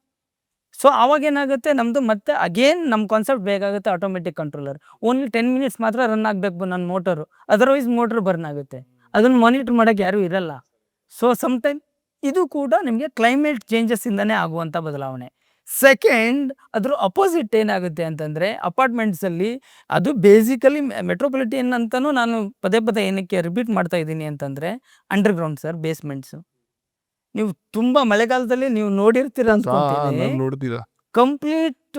So ಆವಾಗೇನಾಗುತ್ತೆ, ನಮ್ಮದು ಮತ್ತೆ ಅಗೇನ್ ನಮ್ಮ ಕಾನ್ಸೆಪ್ಟ್ ಬೇಕಾಗುತ್ತೆ ಆಟೋಮೆಟಿಕ್ ಕಂಟ್ರೋಲರ್. ಓನ್ಲಿ 10 ಮಿನಿಟ್ಸ್ ಮಾತ್ರ ರನ್ ಆಗಬೇಕು ನನ್ನ ಮೋಟರು, ಅದರ್ವೈಸ್ ಮೋಟ್ರ್ ಬರ್ನ್ ಆಗುತ್ತೆ. ಅದನ್ನು ಮಾನಿಟ್ರ್ ಮಾಡೋಕ್ಕೆ ಯಾರೂ ಇರಲ್ಲ. ಸೊ ಸಮ್ಟೈಮ್ ಇದು ಕೂಡ ನಿಮಗೆ ಕ್ಲೈಮೇಟ್ ಚೇಂಜಸ್ಸಿಂದನೇ ಆಗುವಂಥ ಬದಲಾವಣೆ. ಸೆಕೆಂಡ್, ಅದ್ರ ಅಪೋಸಿಟ್ ಏನಾಗುತ್ತೆ ಅಂತಂದರೆ ಅಪಾರ್ಟ್ಮೆಂಟ್ಸಲ್ಲಿ, ಅದು ಬೇಸಿಕಲಿ ಮೆಟ್ರೋಪಾಲಿಟನ್ ಅಂತಲೂ ನಾನು ಪದೇ ಏನಕ್ಕೆ ರಿಪೀಟ್ ಮಾಡ್ತಾ ಇದ್ದೀನಿ ಅಂತಂದರೆ, ಅಂಡರ್ಗ್ರೌಂಡ್ ಸರ್, ಬೇಸ್ಮೆಂಟ್ಸು. ನೀವು ತುಂಬ ಮಳೆಗಾಲದಲ್ಲಿ ನೀವು ನೋಡಿರ್ತೀರ ಅನ್ಕೊಂತೀನಿ, ನೋಡ್ತೀರಾ, ಕಂಪ್ಲೀಟ್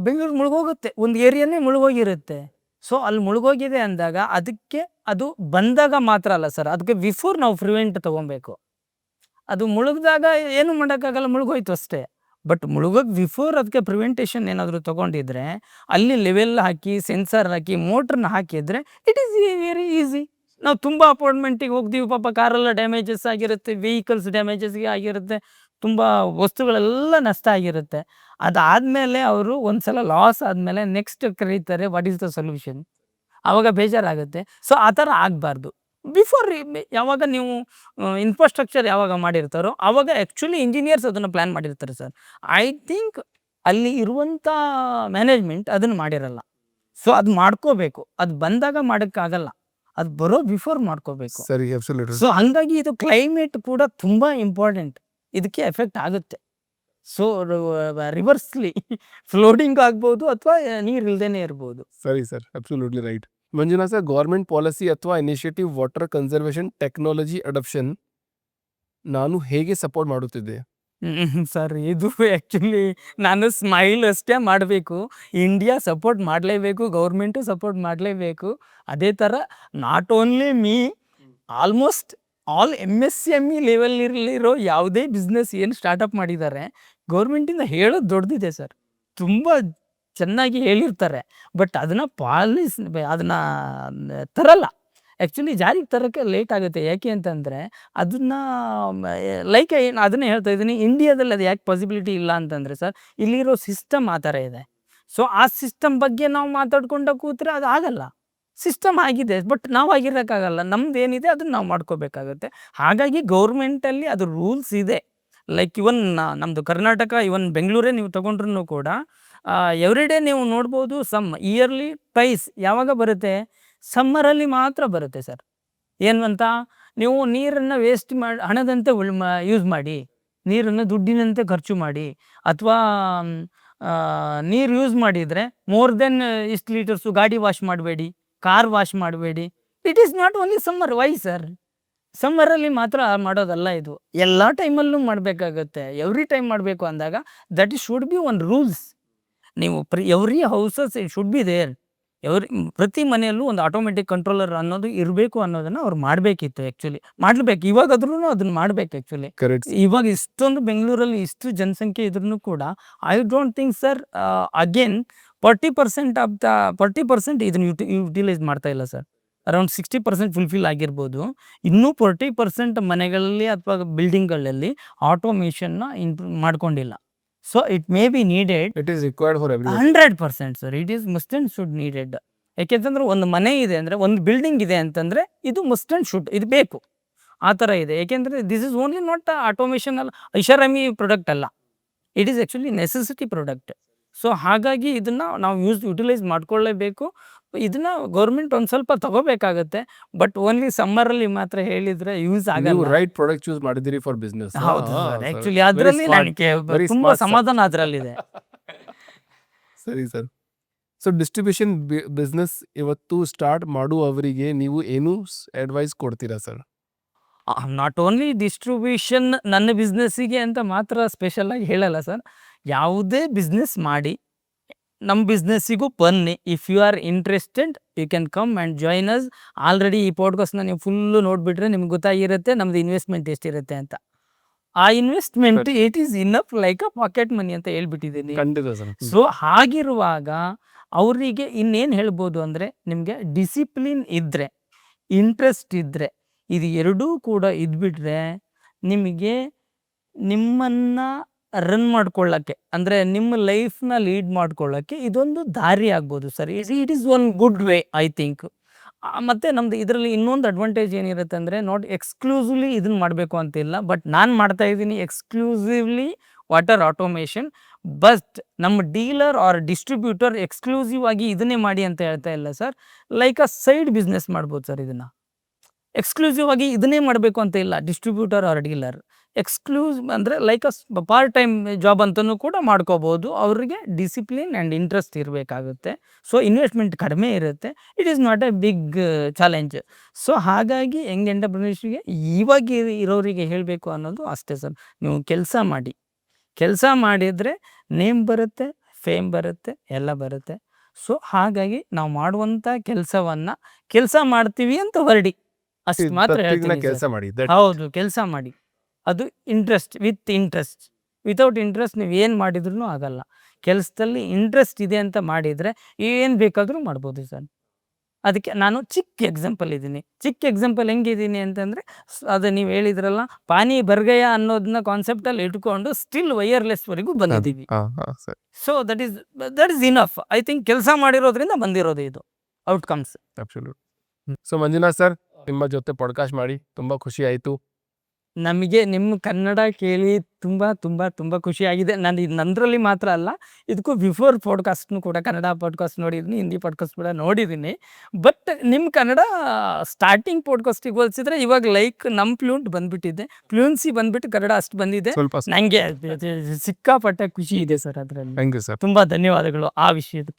ಬೆಂಗಳೂರು ಮುಳುಗೋಗುತ್ತೆ, ಒಂದು ಏರಿಯಾನೇ ಮುಳುಗೋಗಿರುತ್ತೆ. ಸೊ ಅಲ್ಲಿ ಮುಳುಗೋಗಿದೆ ಅಂದಾಗ ಅದಕ್ಕೆ ಅದು ಬಂದಾಗ ಮಾತ್ರ ಅಲ್ಲ ಸರ್, ಅದಕ್ಕೆ ಬಿಫೋರ್ ನಾವು ಪ್ರಿವೆಂಟ್ ತೊಗೊಬೇಕು. ಅದು ಮುಳುಗಿದಾಗ ಏನು ಮಾಡೋಕ್ಕಾಗಲ್ಲ, ಮುಳುಗೋಯ್ತು ಅಷ್ಟೇ. ಬಟ್ ಮುಳುಗೋಕ್ಕೆ ಬಿಫೋರ್ ಅದಕ್ಕೆ ಪ್ರಿವೆಂಟೇಷನ್ ಏನಾದರೂ ತೊಗೊಂಡಿದ್ರೆ, ಅಲ್ಲಿ ಲೆವೆಲ್ ಹಾಕಿ, ಸೆನ್ಸರ್ ಹಾಕಿ, ಮೋಟ್ರನ್ನ ಹಾಕಿದರೆ ಇಟ್ ಈಸ್ ವೆರಿ ಈಸಿ. ನಾವು ತುಂಬ ಅಪಾರ್ಟ್ಮೆಂಟಿಗೆ ಹೋಗ್ತೀವಿ, ಪಾಪ ಕಾರೆಲ್ಲ ಡ್ಯಾಮೇಜಸ್ ಆಗಿರುತ್ತೆ, ವೆಹಿಕಲ್ಸ್ ಡ್ಯಾಮೇಜಸ್ಗೆ ಆಗಿರುತ್ತೆ, ತುಂಬ ವಸ್ತುಗಳೆಲ್ಲ ನಷ್ಟ ಆಗಿರುತ್ತೆ. ಅದಾದಮೇಲೆ ಅವರು ಒಂದು ಸಲ ಲಾಸ್ ಆದಮೇಲೆ ನೆಕ್ಸ್ಟ್ ಕರೀತಾರೆ, ವಾಟ್ ಈಸ್ ದ ಸೊಲ್ಯೂಷನ್? ಆವಾಗ ಬೇಜಾರಾಗುತ್ತೆ. ಸೊ ಆ ಥರ ಆಗಬಾರ್ದು. ಬಿಫೋರ್ ಯಾವಾಗ ನೀವು ಇನ್ಫ್ರಾಸ್ಟ್ರಕ್ಚರ್ ಯಾವಾಗ ಮಾಡಿರ್ತಾರೋ ಆವಾಗ ಆ್ಯಕ್ಚುಲಿ ಇಂಜಿನಿಯರ್ಸ್ ಅದನ್ನು ಪ್ಲ್ಯಾನ್ ಮಾಡಿರ್ತಾರೆ ಸರ್. ಐ ಥಿಂಕ್ ಅಲ್ಲಿ ಇರುವಂಥ ಮ್ಯಾನೇಜ್ಮೆಂಟ್ ಅದನ್ನು ಮಾಡಿರಲ್ಲ. ಸೊ ಅದು ಮಾಡ್ಕೋಬೇಕು. ಅದು ಬಂದಾಗ ಮಾಡೋಕ್ಕಾಗಲ್ಲ. ಅದು ಬರೋ ಬಿಫೋರ್ ಮಾಡ್ಕೋಬೇಕು. ಸರಿ, ಅಬ್ಸಲ್ಯೂಟ್ಲಿ. ಸೊ ಹಂಗಾಗಿ ಇದು ಕ್ಲೈಮೇಟ್ ಕೂಡ ತುಂಬ ಇಂಪಾರ್ಟೆಂಟ್. ಇದಕ್ಕೆ ಎಫೆಕ್ಟ್ ಆಗುತ್ತೆ. ಸೊ ರಿವರ್ಸ್ಲಿ ಫ್ಲೋಟಿಂಗ್ ಆಗ್ಬೋದು ಅಥವಾ ನೀರು ಇಲ್ದೇನೆ ಇರ್ಬೋದು. ಸರಿ sir, absolutely right. Manjunath sir, government policy ಅಥವಾ initiative water conservation technology adoption ನಾನು ಹೇಗೆ ಸಪೋರ್ಟ್ ಮಾಡುತ್ತಿದ್ದೆ? ಸರ್ ಇದು ಆ್ಯಕ್ಚುಲಿ ನಾನು ಸ್ಮೈಲ್ ಅಷ್ಟೇ ಮಾಡಬೇಕು. ಇಂಡಿಯಾ ಸಪೋರ್ಟ್ ಮಾಡಲೇಬೇಕು, ಗೌರ್ಮೆಂಟು ಸಪೋರ್ಟ್ ಮಾಡಲೇಬೇಕು. ಅದೇ ಥರ not only me, almost all MSME ಲೆವೆಲ್ಲಿರೋ ಯಾವುದೇ ಬಿಸ್ನೆಸ್ ಏನು ಸ್ಟಾರ್ಟಪ್ ಮಾಡಿದ್ದಾರೆ ಗೌರ್ಮೆಂಟಿಂದ ಹೇಳೋದು ದೊಡ್ಡದಿದೆ ಸರ್. ತುಂಬ ಚೆನ್ನಾಗಿ ಹೇಳಿರ್ತಾರೆ, ಬಟ್ ಅದನ್ನು ಅದನ್ನು ತರಲ್ಲ. ಆ್ಯಕ್ಚುಲಿ ಜಾರಿಗೆ ತರೋಕ್ಕೆ ಲೇಟ್ ಆಗುತ್ತೆ. ಯಾಕೆ ಅಂತಂದರೆ ಅದನ್ನು ಲೈಕ್ ಏನು ಅದನ್ನೇ ಹೇಳ್ತಾ ಇದ್ದೀನಿ, ಇಂಡಿಯಾದಲ್ಲಿ ಅದು ಯಾಕೆ ಪಾಸಿಬಿಲಿಟಿ ಇಲ್ಲ ಅಂತಂದರೆ ಸರ್, ಇಲ್ಲಿರೋ ಸಿಸ್ಟಮ್ ಆ ಥರ ಇದೆ. ಸೊ ಆ ಸಿಸ್ಟಮ್ ಬಗ್ಗೆ ನಾವು ಮಾತಾಡ್ಕೊಂಡು ಕೂತ್ರೆ ಅದು ಆಗಲ್ಲ. ಸಿಸ್ಟಮ್ ಆಗಿದೆ, ಬಟ್ ನಾವು ಆಗಿರೋಕ್ಕಾಗಲ್ಲ. ನಮ್ದು ಏನಿದೆ ಅದನ್ನು ನಾವು ಮಾಡ್ಕೋಬೇಕಾಗುತ್ತೆ. ಹಾಗಾಗಿ ಗೌರ್ಮೆಂಟಲ್ಲಿ ಅದು ರೂಲ್ಸ್ ಇದೆ. ಲೈಕ್ ಇವನ್ ನಮ್ಮದು ಕರ್ನಾಟಕ, ಇವನ್ ಬೆಂಗಳೂರೇ ನೀವು ತೊಗೊಂಡ್ರೂ ಕೂಡ ಎವ್ರಿ ಡೇ ನೀವು ನೋಡ್ಬೋದು. ಇಯರ್ಲಿ ಟ್ವೈಸ್ ಯಾವಾಗ ಬರುತ್ತೆ? ಸಮ್ಮರಲ್ಲಿ ಮಾತ್ರ ಬರುತ್ತೆ ಸರ್. ಏನು ಅಂತ, ನೀವು ನೀರನ್ನು ವೇಸ್ಟ್ ಮಾಡಿ ಹಣದಂತೆ ಯೂಸ್ ಮಾಡಿ, ನೀರನ್ನು ದುಡ್ಡಿನಂತೆ ಖರ್ಚು ಮಾಡಿ, ಅಥವಾ ನೀರು ಯೂಸ್ ಮಾಡಿದರೆ ಮೋರ್ ದೆನ್ ಇಷ್ಟು ಲೀಟರ್ಸು ಗಾಡಿ ವಾಶ್ ಮಾಡಬೇಡಿ, ಕಾರ್ ವಾಶ್ ಮಾಡಬೇಡಿ. It is not only summer. Why sir? ಸಮ್ಮರಲ್ಲಿ ಮಾತ್ರ ಮಾಡೋದಲ್ಲ ಇದು, ಎಲ್ಲ ಟೈಮಲ್ಲೂ ಮಾಡಬೇಕಾಗತ್ತೆ. ಎವ್ರಿ ಟೈಮ್ ಮಾಡಬೇಕು ಅಂದಾಗ that should be one rules. ನೀವು every houses it should be there. ಪ್ರತಿ ಮನೆಯಲ್ಲೂ ಒಂದು ಆಟೋಮೆಟಿಕ್ ಕಂಟ್ರೋಲರ್ ಅನ್ನೋದು ಇರಬೇಕು ಅನ್ನೋದನ್ನು ಅವ್ರು ಮಾಡಬೇಕಿತ್ತು. ಆ್ಯಕ್ಚುಲಿ ಮಾಡಬೇಕು. ಇವಾಗಾದ್ರೂ ಅದನ್ನು ಮಾಡಬೇಕು. ಆ್ಯಕ್ಚುಲಿ ಇವಾಗ ಇಷ್ಟೊಂದು ಬೆಂಗಳೂರಲ್ಲಿ ಇಷ್ಟು ಜನಸಂಖ್ಯೆ ಇದ್ರೂ ಕೂಡ I don't think sir again 40% ಇದನ್ನು ಯುಟಿಲೈಸ್ ಮಾಡ್ತಾ ಇಲ್ಲ ಸರ್. ಅರೌಂಡ್ 60% ಫುಲ್ಫಿಲ್ ಆಗಿರ್ಬೋದು. ಇನ್ನೂ 40% ಮನೆಗಳಲ್ಲಿ ಅಥವಾ ಬಿಲ್ಡಿಂಗ್ಗಳಲ್ಲಿ ಆಟೋಮೇಷನ್ನ ಮಾಡ್ಕೊಂಡಿಲ್ಲ. So it may B needed. It is required for every 100% sir. It is must and should needed. ಯಾಕೆಂತಂದ್ರೆ ಒಂದು ಮನೆ ಇದೆ ಅಂದರೆ, ಒಂದು ಬಿಲ್ಡಿಂಗ್ ಇದೆ ಅಂತಂದರೆ ಇದು ಮಸ್ಟ್ ಆ್ಯಂಡ್ ಶುಡ್, ಇದು ಬೇಕು. ಆ ಥರ ಇದೆ. ಏಕೆಂದರೆ this is only not automation ಅಲ್ಲ, ಐಷಾರಾಮಿ ಪ್ರಾಡಕ್ಟ್ ಅಲ್ಲ. It is actually necessity product. So ಹಾಗಾಗಿ ಇದನ್ನು ನಾವು ಯುಟಿಲೈಸ್ ಮಾಡ್ಕೊಳ್ಳೇಬೇಕು. ಇದನ್ನ ಗೌರ್ಮೆಂಟ್ ಒಂದು ಸ್ವಲ್ಪ ತಗೋಬೇಕಾಗತ್ತೆ. ಬಟ್ ಓನ್ಲಿ ಸಮ್ಮರಲ್ಲಿ ಮಾತ್ರ ಹೇಳಿದರೆ ಯೂಸ್ ಆಗಲ್ಲ. ರೈಟ್ ಪ್ರಾಡಕ್ಟ್ ಚೂಸ್ ಮಾಡಿದಿರಿ ಫಾರ್ ಬಿಸ್ನೆಸ್. ಹೌದು ಸರ್. ಆ್ಯಕ್ಚುಲಿ ಅದರಲ್ಲಿ ನನಗೆ ತುಂಬ ಸಮಾಧಾನ ಅದರಲ್ಲಿದೆ. ಸರಿ ಸರ್. ಸೊ ಡಿಸ್ಟ್ರಿಬ್ಯೂಷನ್ ಬಿಸ್ನೆಸ್ ಇವತ್ತು ಸ್ಟಾರ್ಟ್ ಮಾಡುವವರಿಗೆ ನೀವು ಏನು ಅಡ್ವೈಸ್ ಕೊಡ್ತೀರಾ ಸರ್? ನಾಟ್ ಓನ್ಲಿ ಡಿಸ್ಟ್ರಿಬ್ಯೂಷನ್ ನನ್ನ ಬಿಸ್ನೆಸ್ಸಿಗೆ ಅಂತ ಮಾತ್ರ ಸ್ಪೆಷಲಾಗಿ ಹೇಳಲ್ಲ ಸರ್. ಯಾವುದೇ ಬಿಸ್ನೆಸ್ ಮಾಡಿ ನಮ್ಮ ಬಿಸ್ನೆಸ್ಸಿಗೂ ಬನ್ನಿ. If you are interested you can come and join us. Already ಈ ಪಾಡ್ಕಾಸ್ಟ್ನ ನೀವು ಫುಲ್ಲು ನೋಡಿಬಿಟ್ರೆ ನಿಮ್ಗೆ ಗೊತ್ತಾಗಿರುತ್ತೆ ನಮ್ಮದು ಇನ್ವೆಸ್ಟ್ಮೆಂಟ್ ಎಷ್ಟಿರುತ್ತೆ ಅಂತ. ಆ investment it is enough like a pocket ಮನಿ ಅಂತ ಹೇಳ್ಬಿಟ್ಟಿದ್ದೀನಿ. ಸೊ ಹಾಗಿರುವಾಗ ಅವರಿಗೆ ಇನ್ನೇನು ಹೇಳ್ಬೋದು ಅಂದರೆ, ನಿಮಗೆ ಡಿಸಿಪ್ಲಿನ್ ಇದ್ದರೆ, ಇಂಟ್ರೆಸ್ಟ್ ಇದ್ದರೆ, ಇದು ಎರಡೂ ಕೂಡ ಇದ್ಬಿಟ್ರೆ ನಿಮಗೆ ನಿಮ್ಮನ್ನು ರನ್ ಮಾಡ್ಕೊಳ್ಳೋಕ್ಕೆ, ಅಂದರೆ ನಿಮ್ಮ ಲೈಫ್ನ ಲೀಡ್ ಮಾಡ್ಕೊಳ್ಳೋಕ್ಕೆ ಇದೊಂದು ದಾರಿ ಆಗ್ಬೋದು sir. It is one good way I think. ಮತ್ತು ನಮ್ಮದು ಇದರಲ್ಲಿ ಇನ್ನೊಂದು ಅಡ್ವಾಂಟೇಜ್ ಏನಿರುತ್ತೆ ಅಂದರೆ, ನಾಟ್ ಎಕ್ಸ್ಕ್ಲೂಸಿವ್ಲಿ ಇದನ್ನು ಮಾಡಬೇಕು ಅಂತಿಲ್ಲ, ಬಟ್ ನಾನು ಮಾಡ್ತಾಯಿದ್ದೀನಿ ಎಕ್ಸ್ಕ್ಲೂಸಿವ್ಲಿ ವಾಟರ್ ಆಟೋಮೇಷನ್. ಬಟ್ ನಮ್ಮ ಡೀಲರ್ ಆರ್ ಡಿಸ್ಟ್ರಿಬ್ಯೂಟರ್ ಎಕ್ಸ್ಕ್ಲೂಸಿವ್ ಆಗಿ ಇದನ್ನೇ ಮಾಡಿ ಅಂತ ಹೇಳ್ತಾ ಇಲ್ಲ sir. Like a side business ಮಾಡ್ಬೋದು ಸರ್. ಇದನ್ನು ಎಕ್ಸ್ಕ್ಲೂಸಿವ್ ಆಗಿ ಇದನ್ನೇ ಮಾಡಬೇಕು ಅಂತ ಇಲ್ಲ. ಡಿಸ್ಟ್ರಿಬ್ಯೂಟರ್ ಆರ್ ಡೀಲರ್ ಅಂದರೆ like a part time job ಅಂತಲೂ ಕೂಡ ಮಾಡ್ಕೋಬೋದು. ಅವರಿಗೆ ಡಿಸಿಪ್ಲಿನ್ ಆ್ಯಂಡ್ ಇಂಟ್ರೆಸ್ಟ್ ಇರಬೇಕಾಗುತ್ತೆ. ಸೊ ಇನ್ವೆಸ್ಟ್ಮೆಂಟ್ ಕಡಿಮೆ ಇರುತ್ತೆ. It is not a big challenge. So ಹಾಗಾಗಿ ಯಂಗ್ ಎಂಟರ್ಪ್ರಿನರ್ಸ್ಗೆ ಇವಾಗ ಇರೋರಿಗೆ ಹೇಳಬೇಕು ಅನ್ನೋದು ಅಷ್ಟೇ ಸರ್. ನೀವು ಕೆಲಸ ಮಾಡಿ. ಕೆಲಸ ಮಾಡಿದರೆ ನೇಮ್ ಬರುತ್ತೆ, ಫೇಮ್ ಬರುತ್ತೆ, ಎಲ್ಲ ಬರುತ್ತೆ. ಸೊ ಹಾಗಾಗಿ ನಾವು ಮಾಡುವಂಥ ಕೆಲಸ ಮಾಡ್ತೀವಿ ಅಂತ ಹೊರಡಿ, ಅಷ್ಟು ಮಾತ್ರ ಹೇಳ್ತೀನಿ. ಹೌದು, ಕೆಲಸ ಮಾಡಿ. ಅದು ವಿತ್ ಇಂಟ್ರೆಸ್ಟ್. ವಿತೌಟ್ ಇಂಟ್ರೆಸ್ಟ್ ನೀವು ಏನು ಮಾಡಿದ್ರೂ ಆಗಲ್ಲ. ಕೆಲಸದಲ್ಲಿ ಇಂಟ್ರೆಸ್ಟ್ ಇದೆ ಅಂತ ಮಾಡಿದರೆ ಏನು ಬೇಕಾದರೂ ಮಾಡ್ಬೋದು ಸರ್. ಅದಕ್ಕೆ ನಾನು ಚಿಕ್ಕ ಎಕ್ಸಾಂಪಲ್ ಹೆಂಗಿದ್ದೀನಿ ಅಂತಂದರೆ, ಅದು ನೀವು ಹೇಳಿದ್ರಲ್ಲ ಪಾನಿ ಬರ್ಗಯ ಅನ್ನೋದನ್ನ ಕಾನ್ಸೆಪ್ಟಲ್ಲಿ ಇಟ್ಕೊಂಡು ಸ್ಟಿಲ್ ವೈರ್ಲೆಸ್ವರೆಗೂ ಬಂದಿದ್ದೀವಿ. So that is enough. I think ಕೆಲಸ ಮಾಡಿರೋದ್ರಿಂದ ಬಂದಿರೋದು ಇದು ಔಟ್ಕಮ್ಸ್. ಸೊ ಮಂಜುನಾಥ್ ಸರ್, ನಿಮ್ಮ ಜೊತೆ ಪಾಡ್ಕಾಸ್ಟ್ ಮಾಡಿ ತುಂಬ ಖುಷಿ ಆಯಿತು. ನಮಗೆ ನಿಮ್ಮ ಕನ್ನಡ ಕೇಳಿ ತುಂಬ ತುಂಬ ತುಂಬ ಖುಷಿಯಾಗಿದೆ. ನಾನು ಇದು ನಂದರಲ್ಲಿ ಮಾತ್ರ ಅಲ್ಲ, ಇದಕ್ಕೂ ಬಿಫೋರ್ ಪಾಡ್ಕಾಸ್ಟ್ನು ಕೂಡ ಕನ್ನಡ ಪಾಡ್ಕಾಸ್ಟ್ ನೋಡಿದ್ದೀನಿ, ಹಿಂದಿ ಪಾಡ್ಕಾಸ್ಟ್ ಕೂಡ ನೋಡಿದ್ದೀನಿ. ಬಟ್ ನಿಮ್ಮ ಕನ್ನಡ ಸ್ಟಾರ್ಟಿಂಗ್ ಪಾಡ್ಕಾಸ್ಟಿಗೆ ಹೋಲಿಸಿದ್ರೆ ಇವಾಗ ಲೈಕ್ ನಮ್ಮ ಫ್ಲೂಂಟ್ ಬಂದ್ಬಿಟ್ಟಿದೆ, ಫ್ಲೂನ್ಸಿ ಬಂದ್ಬಿಟ್ಟು ಕನ್ನಡ ಅಷ್ಟು ಬಂದಿದೆ. ಸ್ವಲ್ಪ ನನಗೆ ಸಿಕ್ಕಾಪಟ್ಟೆ ಖುಷಿ ಇದೆ ಸರ್ ಅದರಲ್ಲಿ. Thank you sir. ತುಂಬ ಧನ್ಯವಾದಗಳು ಆ ವಿಷಯದ